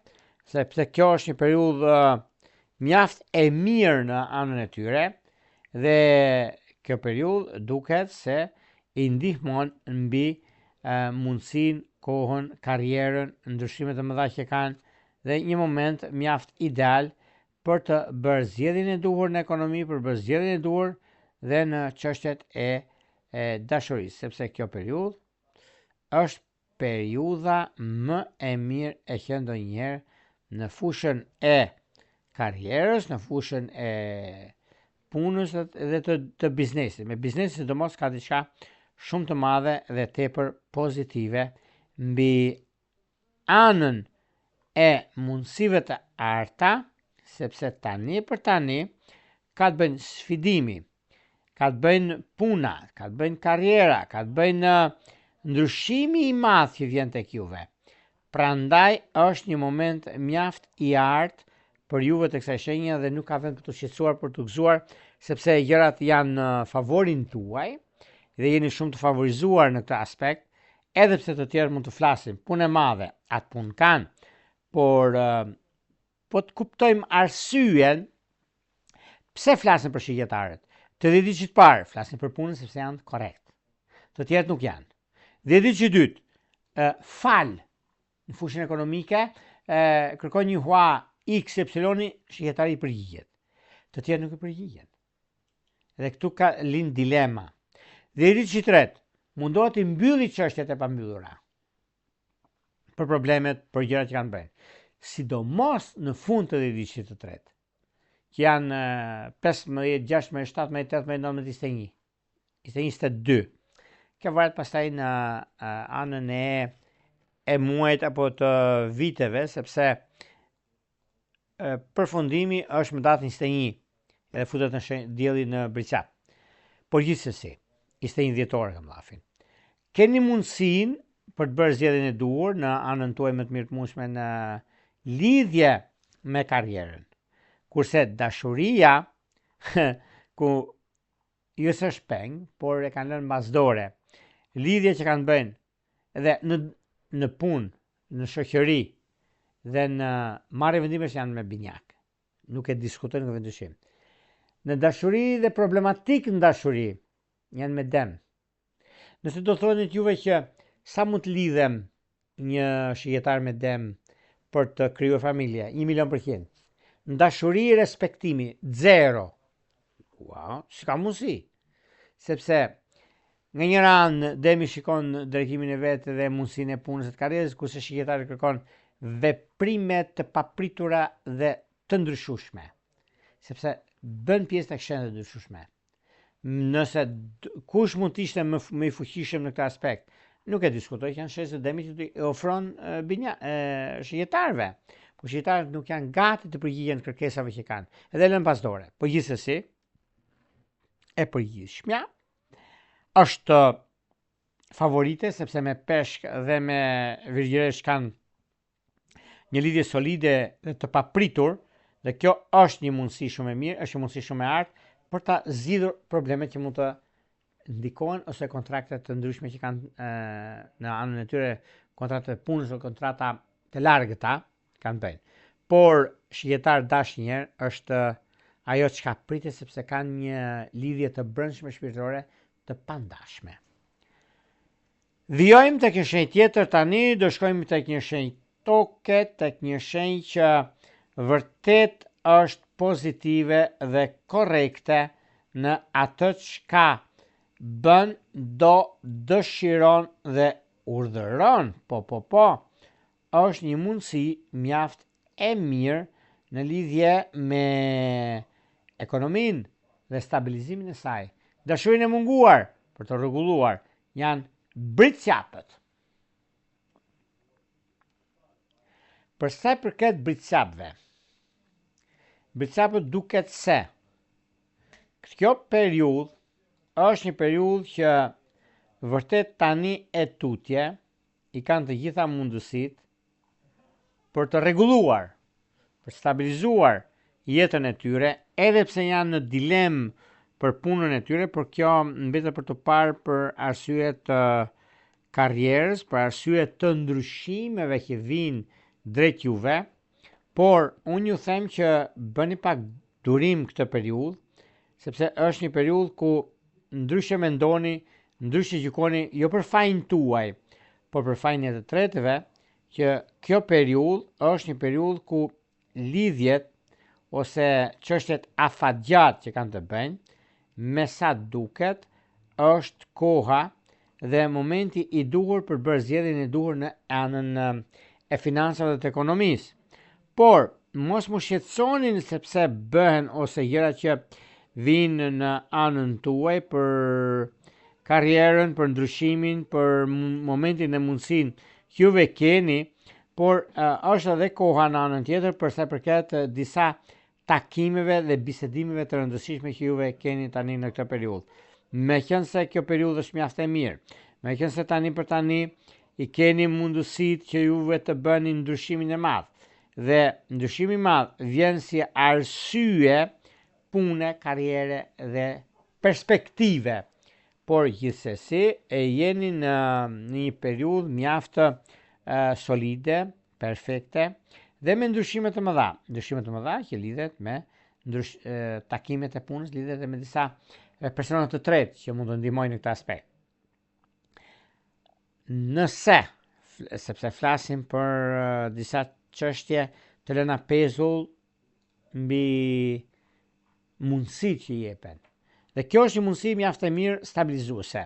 sepse kjo është një periudhë mjaft e mirë në anën e tyre, dhe kjo periudhë duket se i ndihmon mbi mundësinë, kohën, karrierën, ndryshimet e mëdha që kanë, dhe një moment mjaft ideal për të bërë zgjedhjen e duhur në ekonomi, për bërë zgjedhjen e duhur dhe në çështjet e dashurisë, sepse kjo periudhë është periudha më e mirë e që ndonjëherë në fushën e karrierës, në fushën e punës dhe të biznesit. Me biznesin sidomos ka diçka shumë të madhe dhe tepër pozitive mbi anën e mundësive të arta, sepse tani për tani ka të bëjnë sfidimi, ka të bëjnë puna, ka të bëjnë karriera, ka të bëjnë ndryshimi i madh që vjen tek juve. Prandaj është një moment mjaft i artë për juve të kësaj shenje dhe nuk ka vend për të shqetësuar, për të gëzuar, sepse gjërat janë në favorin tuaj dhe jeni shumë të favorizuar në këtë aspekt, edhe pse të tjerë mund të flasin punë e madhe, atë punë kanë, por po të kuptojmë arsyen pse flasin për shigjetarët. Të 10 ditësh të parë flasin për punën sepse janë korrekt. Të tjerët nuk janë. Dhe që dytë, fal në fushën ekonomike, kërkon një hua X, Y, shqiptari i përgjigjet. Të tjerë nuk i përgjigjen. Dhe këtu ka lind dilema. Dhe që tretë, mundohet të mbylli çështjet e pambyllura për problemet, për gjërat që kanë bërë. Sidomos në fund të editit të tretë, që janë 15, 16, 17, 18, 19, 21, 22. Kjo varet pastaj në anën e muajt apo të viteve, sepse përfundimi është më datë 21, edhe futet në dielli në Bricap. Por gjithsesi, 21 dhjetor kam llafin. Keni mundësinë për të bërë zgjedhjen e duhur në anën tuaj më të mirëtmueshme në lidhje me karrierën. Kurse dashuria ku jo se shpeng, por e kanë lënë mbasdore. Lidhje që kanë bënë edhe në punë, në shoqëri dhe në marrje vendimesh janë me binjak. Nuk e diskutojnë, nuk e vendosim. Në dashuri dhe problematik në dashuri janë me dem. Nëse do thoni juve që sa mund të lidhem një shqiptar me dem për të krijuar familje, 1.000.000%. Në dashuri respektimi 0. Wow, s'ka mundësi. Sepse nga njëra anë demi shikon drejtimin e vet dhe mundësinë e punës së karrierës, kurse shqiptari kërkon veprime të papritura dhe të ndryshueshme. Sepse bën pjesë të kësaj të ndryshueshme. Nëse kush mund të ishte më i fuqishëm në këtë aspekt, nuk e diskutoj që janë shesë demi që i ofron shqiptarëve. Po shqiptarët nuk janë gati të përgjigjen kërkesave që kanë. Edhe lën pasdore. Po gjithsesi, e përgjithshmja është favorite sepse me peshk dhe me virgjëresh kanë një lidhje solide dhe të papritur, dhe kjo është një mundësi shumë e mirë, është një mundësi shumë e artë për ta zgjidhur problemet që mund të ndikohen ose kontrakte të ndryshme që kanë në anën e tyre, kontrata të punës ose kontrata të largëta kanë bënë. Por shqiptar dash njerë është ajo çka pritet sepse kanë një lidhje të brendshme shpirtërore të pandashme. Vijojmë tek një shenjë tjetër tani, do shkojmë tek një shenjë toke, tek një shenjë që vërtet është pozitive dhe korrekte në atë çka bën, do, dëshiron dhe urdhëron. Po, është një mundësi mjaft e mirë në lidhje me ekonominë dhe stabilizimin e saj. Dashurinë e munguar për të rregulluar janë britsapët. Për sa i përket britsapëve, britsapët duket se kjo periudhë është një periudhë që vërtet tani e tutje i kanë të gjitha mundësitë për të rregulluar, për stabilizuar jetën e tyre, edhe pse janë në dilemë për punën e tyre, por kjo mbetet për të parë për arsye të karrierës, për arsye të ndryshimeve që vijnë drejt juve, por unë ju them që bëni pak durim këtë periudhë, sepse është një periudhë ku ndryshe mendoni, ndryshe gjykoni, jo për fajin tuaj, por për fajin e të tretëve, që kjo periudhë është një periudhë ku lidhjet ose çështjet afatgjat që kanë të bëjnë, me sa duket, është koha dhe momenti i duhur për bërë zgjedhjen e duhur në anën e financave dhe të ekonomisë. Por mos më shqetësoni sepse bëhen ose gjëra që vinë në anën tuaj për karrierën, për ndryshimin, për momentin e mundësinë që juve keni, por është edhe koha në anën tjetër për sa i përket disa takimeve dhe bisedimeve të rëndësishme që juve keni tani në këtë periudhë. Meqense kjo periudhë është mjaft e mirë, meqense tani për tani i keni mundësitë që juve të bëni ndryshimin e madh. Dhe ndryshimi i madh vjen si arsye pune, karriere dhe perspektive. Por gjithsesi e jeni në një periudhë mjaft solide, perfekte dhe me ndryshime të mëdha që lidhet me takimet e punës, lidhet me disa persona të tretë që mund të ndihmojnë në këtë aspekt. nëse, sepse flasim për disa çështje të lëna pezull mbi mundësitë që jepen. Dhe kjo është një mundësi mjaft e mirë stabilizuese,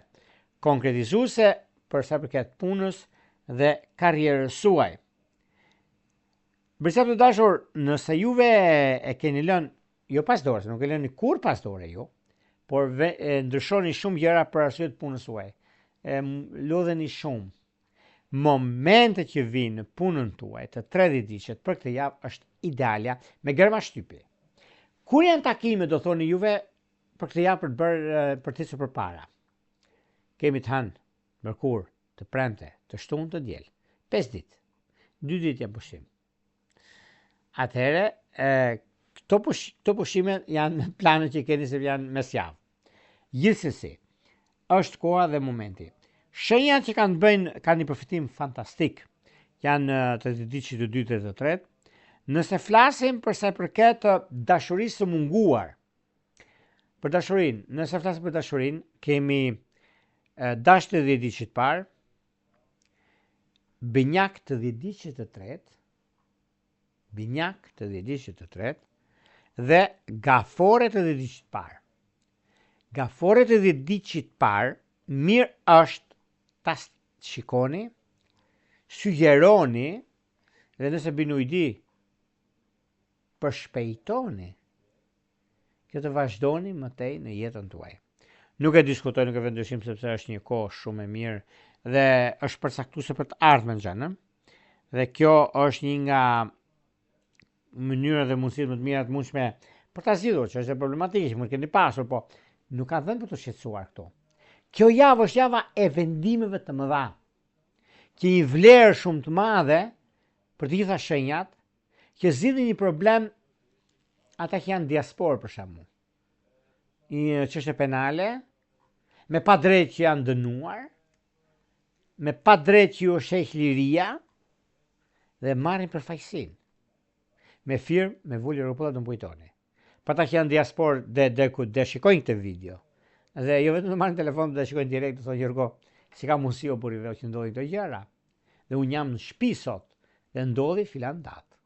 konkretizuese për sa përket punës dhe karrierës suaj. Bëjtë të dashur, nëse juve e keni lënë, jo pas dore, nuk e lëni kur pas dore ju, por ndryshoni shumë gjëra për arsye të punës suaj. Lodheni shumë. Momentet që vinë në punën tuaj të 30 ditëshet për këtë javë është idealja me gërma shtypi. Kur janë takime do thoni juve për këtë javë për të ecur përpara? Kemi të hënë, mërkur, të premte, të shtunë, të diel. 5 ditë. 2 ditë janë pushim. Atëherë, këto pushime janë planet që keni se janë mesjavë. Gjithsesi, është koha dhe momenti. Shenjat që kanë një përfitim fantastik, janë të ditëshit të 2 dhe të 3. Nëse flasim për sa i përket dashurisë së munguar. Për dashurinë, nëse flasim për dashurinë, kemi dash të 10 ditëshit parë, binjak të 10 ditëshit të 3, binjak të 10 ditëshit të 3 dhe gafore të 10 ditëshit parë. Gafore të 10 ditëshit parë, mirë është ta shikoni, sugjeroni dhe nëse bini ujdi, përshpejtoni që të vazhdoni mëtej në jetën tuaj. Nuk e diskutoj, nuk e vendosim sepse është një kohë shumë e mirë dhe është përcaktuese për të ardhmen xhanë. Dhe kjo është një nga mënyrat dhe mundësitë më të mira të mundshme për ta zgjidhur, që është problematikë, mund të keni pasur, po nuk ka dhënë për të shqetësuar këto. Kjo javë është java e vendimeve të mëdha, që një vlerë shumë të madhe për të gjitha shenjat, që zgjidhin një problem ata që janë diasporë për shembull. Një çështje penale, me pa drejtë që janë dënuar, me pa drejtë që ju sheh liria dhe marrin përfaqësinë. Me firmë, me vulë rrotulla do mbujtoni. Për ata që janë diasporë dhe shikojnë këtë video. Dhe jo vetëm të marrin telefon dhe shikojnë direkt, të thonë Jorgo, si ka mundësi o burrë që ndodhi këto gjëra. Dhe unë jam në shtëpi sot dhe ndodhi filan datë.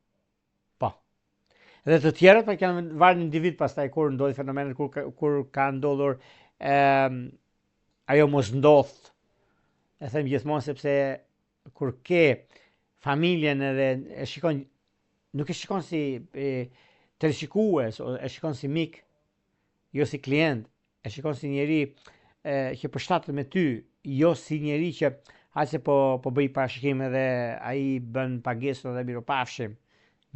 Po. Dhe të tjerët për kanë varë një individ pastaj kur ndodhi fenomenet, kur ka ndodhur ajo mos ndodh. E them gjithmonë sepse kur ke familjen edhe e shikon, nuk e shikon si teleshikues, e shikon si mik, jo si klient, e shikon si njeri që përshtatet me ty, jo si njeri që aqe po bëj parashikime dhe ai bën pagesën dhe miropafshim.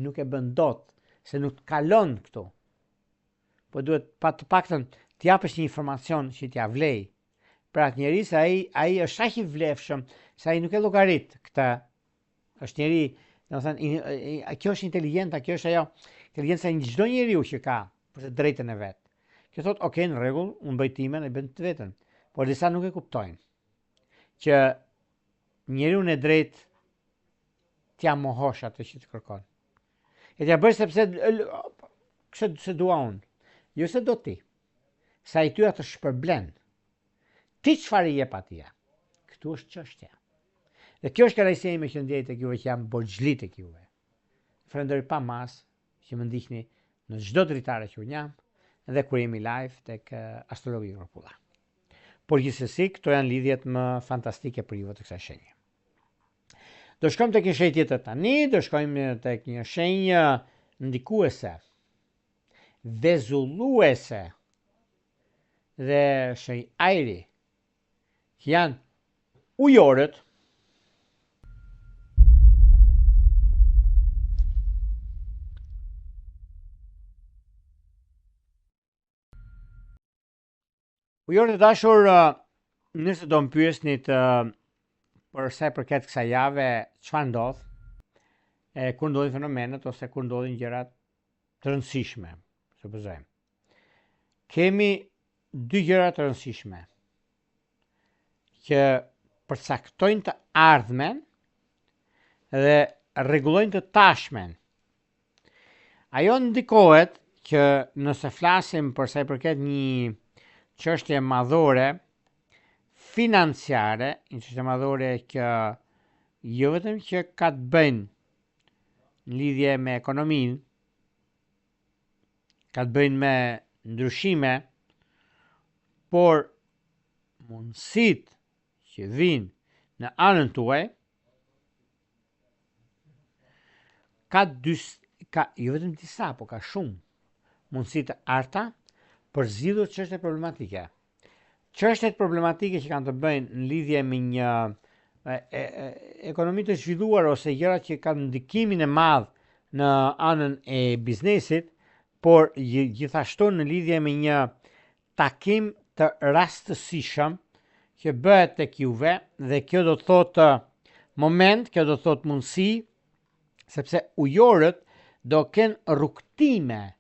Nuk e bën dot, se nuk të kalon këtu. Po duhet pa të paktën të japësh një informacion që t'ja vlej. Pra atë njeri se ai është aq i vlefshëm, se ai nuk e llogarit këtë. Është njeri, domethënë, kjo është inteligjenta, kjo është ajo inteligjenca e çdo njeriu që ka për të drejtën e vet. Që thot, ok, në rregull, unë bëj timen e bën të vetën. Por disa nuk e kuptojnë. Që njeriu në drejt t'ja mohosh atë që të kërkon. E t'ja bësh sepse kështu se dua unë. Jo se do ti. Sa i ty atë shpërblen. Ti çfarë i jep atij? Këtu është çështja. Dhe kjo është kënaqësia ime që ndjej tek juve që jam borxhli tek juve. Falenderoj pa mas që më ndiqni në çdo dritare që unë jam dhe kur jemi live tek Astrologi Rrotulla. Por gjithsesi, këto janë lidhjet më fantastike për ju të kësaj shenje. Do shkojmë tek një shenjë tjetër tani, do shkojmë tek një shenjë ndikuese, vezulluese dhe shenjë ajri, që janë ujorët. Ujorët e dashur, nëse do më pyesnit për sa i përket kësaj jave, çfarë ndodh, kur ndodhin fenomenet ose kur ndodhin gjërat të rëndësishme, supozojmë. Kemi dy gjëra të rëndësishme që përcaktojnë të ardhmen dhe rregullojnë të tashmen. Ajo ndikohet që nëse flasim për sa i përket një çështje madhore, financiare, një çështje madhore që jo vetëm që ka të bëjnë në lidhje me ekonominë, ka të bëjnë me ndryshime, por mundësit që vinë në anën tuaj, ka jo vetëm disa, po ka shumë mundësi të arta për zgjidhur çështje problematike. Çështjet problematike që kanë të bëjnë në lidhje me një ekonomi të zhvilluar ose gjëra që kanë ndikimin e madh në anën e biznesit, por gjithashtu në lidhje me një takim të rastësishëm që bëhet tek juve, dhe kjo do të thotë moment, kjo do të thotë mundësi, sepse ujorët do kenë rrugtime.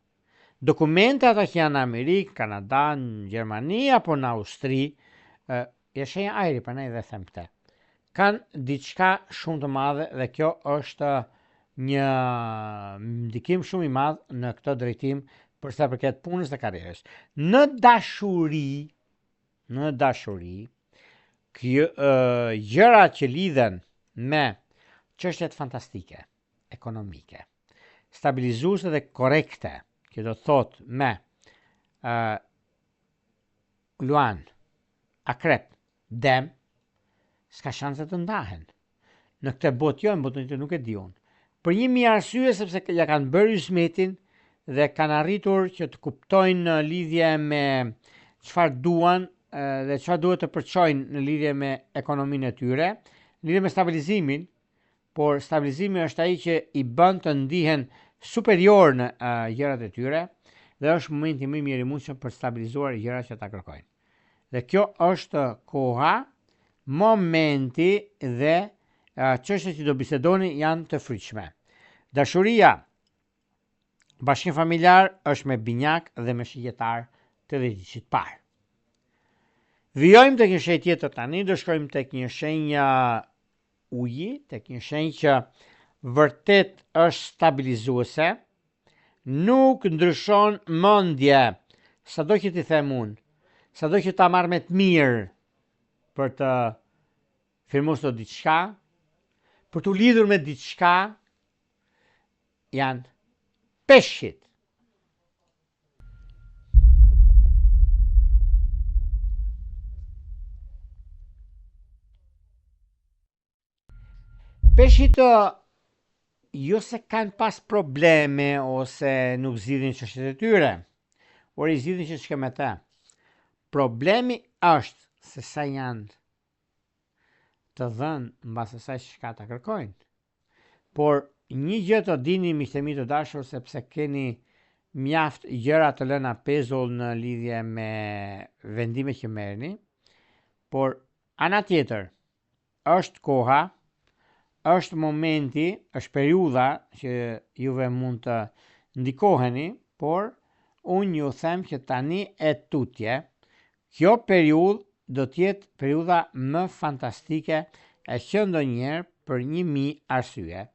Dokumentat që janë në Amerikë, Kanada, në Gjermani apo në Austri, shenja ajri për ne dhe them këtë, kanë diçka shumë të madhe, dhe kjo është një ndikim shumë i madh në këtë drejtim për sa përket punës dhe karrierës. Në dashuri, gjëra që lidhen me çështjet fantastike, ekonomike, stabilizuese dhe korrekte, që do të thotë me luan, akrep, dem, s'ka shanse të ndahen. Në këtë botë jo, në botën tjetër nuk e di unë. Për 1000 arsye, sepse ja kanë bërë hysmetin dhe kanë arritur që të kuptojnë në lidhje me çfarë duan dhe çfarë duhet të përçojnë në lidhje me ekonominë e tyre, në lidhje me stabilizimin, por stabilizimi është ai që i bën të ndihen superior në gjërat e tyre, dhe është momenti më i mirë i mundshëm për stabilizuar gjërat që ta kërkojnë. Dhe kjo është koha, momenti dhe çështjet që do bisedoni janë të fryqshme. Dashuria, bashkim familjar është me binjak dhe me shigjetar të dhjetësit parë. Vijojmë tek një shenjë tjetër tani, do shkojmë tek një shenjë uji, tek një shenjë që vërtet është stabilizuese, nuk ndryshon mendje, sado që ti them unë, sado që ta marr me të mirë për të firmosur diçka, për të lidhur me diçka, janë peshqit. Peshqit jo se kanë pas probleme ose nuk zgjidhin çështjet e tyre, por i zgjidhin që çka me të. Problemi është se sa janë të dhënë mbas asaj çka ta kërkojnë. Por një gjë të dini, miqtë mi të dashur, sepse keni mjaft gjëra të lëna pezull në lidhje me vendime që merrni, por ana tjetër është koha, është momenti, është periudha që juve mund të ndikoheni, por unë ju them që tani e tutje, kjo periudhë do të jetë periudha më fantastike e që ndonjëherë për 1000 arsye.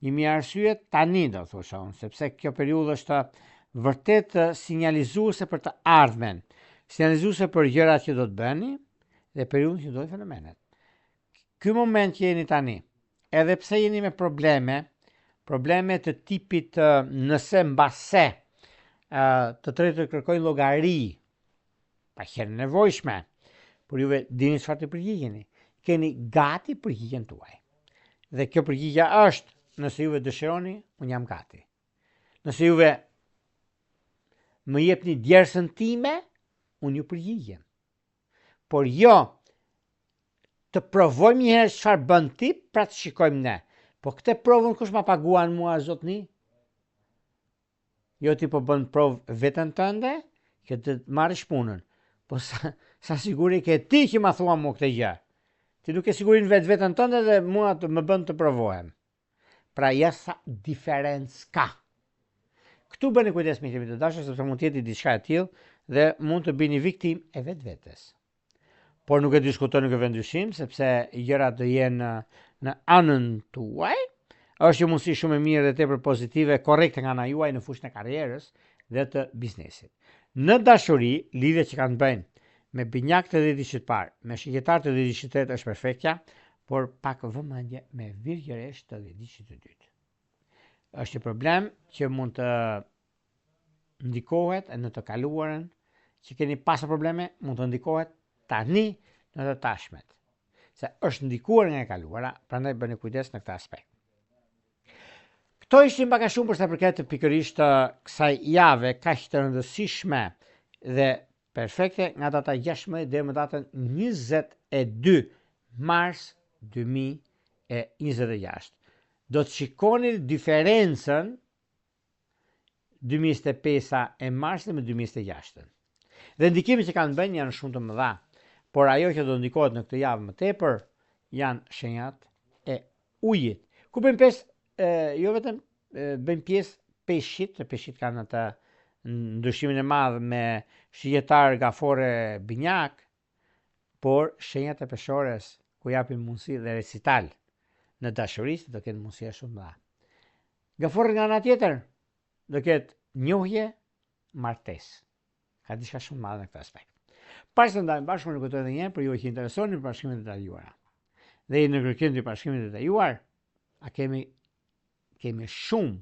1000 arsye tani do thosha unë, sepse kjo periudhë është vërtet sinjalizuese për të ardhmen, sinjalizuese për gjërat që do të bëni dhe periudhën që do të fenomenet. Ky moment që jeni tani, edhe pse jeni me probleme të tipit nëse mbase të tretë të kërkojnë llogari, pa qenë nevojshme, por juve dini çfarë të përgjigjeni, keni gati përgjigjen tuaj. Dhe kjo përgjigje është, nëse juve dëshironi, unë jam gati. Nëse juve më jepni djersën time, unë ju përgjigjem. Por jo të provojmë një herë çfarë bën ti, pra të shikojmë ne. Po këtë provën kush ma paguan mua, zotni? Jo ti po bën provë veten tënde, që të marrësh punën. Po sa siguri ke ti që ma thua mua këtë gjë. Ti nuk e sigurin veten tënde dhe mua të më bën të provohem. Pra ja sa diferencë ka. Këtu bëni kujdes miqtë mi të dashur, sepse mund të jetë diçka e tillë dhe mund të bini viktim e vetvetes. Por nuk e diskutoj në këtë vendyshim, sepse gjërat do jenë në anën tuaj. Është një mundësi shumë e mirë dhe tepër pozitive, korrekte nga ana juaj në fushën e karrierës dhe të biznesit. Në dashuri, lidhjet që kanë të bëjnë me binjak të 10 ishit parë, me shqiptar të 10 ishit tretë është perfektja, por pak vëmendje me virgjëresh të 10 ishit të dytë. Është një problem që mund të ndikohet në të kaluarën, që keni pasur probleme, mund të ndikohet tani në të tashmet. Se është ndikuar nga e kaluara, prandaj bëni kujdes në këtë aspekt. Këto ishin pak a shumë për sa përket pikërisht kësaj jave kaq të rëndësishme dhe perfekte nga data 16 deri më datën 22 mars 2026. Do të shikoni diferencën 2025 e marsit me 2026. Dhe ndikimet që kanë bënë janë shumë të mëdha, por ajo që do ndikohet në këtë javë më tepër janë shenjat e ujit. Ku bëjmë pjesë jo vetëm bëjmë pjesë peshqit, peshqit kanë atë ndryshimin e madh me shijetar, gafore, binjak, por shenjat e peshores ku japin mundësi dhe recital në dashurisë do kenë mundësia shumë të mëdha. Gafore nga ana tjetër do ketë njohje, martesë. Ka diçka shumë madhe në këtë aspekt. Para se të ndajmë bashkë, më kujtoj edhe një herë për ju që interesoni për bashkimet e detajuara. Dhe në kërkim të bashkimit të detajuar, a kemi shumë,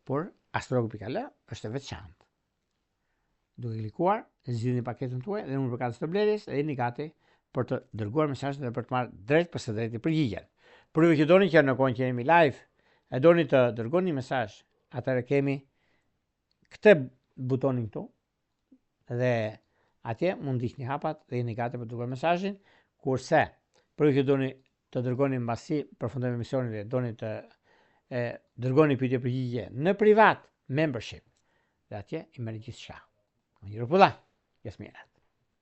por astrologu.al është e veçantë. Duke klikuar, zgjidhni paketën tuaj dhe numrin për katës të blerjes dhe jeni gati për të dërguar mesazhet dhe për të marrë drejt për së drejti përgjigjen. Për ju që doni që në kohën që jemi live, e doni të dërgoni mesazh, atëherë kemi këtë butonin këtu dhe atje mund ndiqni hapat dhe jeni gati për të dërguar mesazhin, kurse për ju që doni të dërgoni mbasi përfundojmë emisionin dhe doni të dërgoni pyetje përgjigje në privat membership dhe atje i merr gjithçka. Një rrotulla, jesmirat.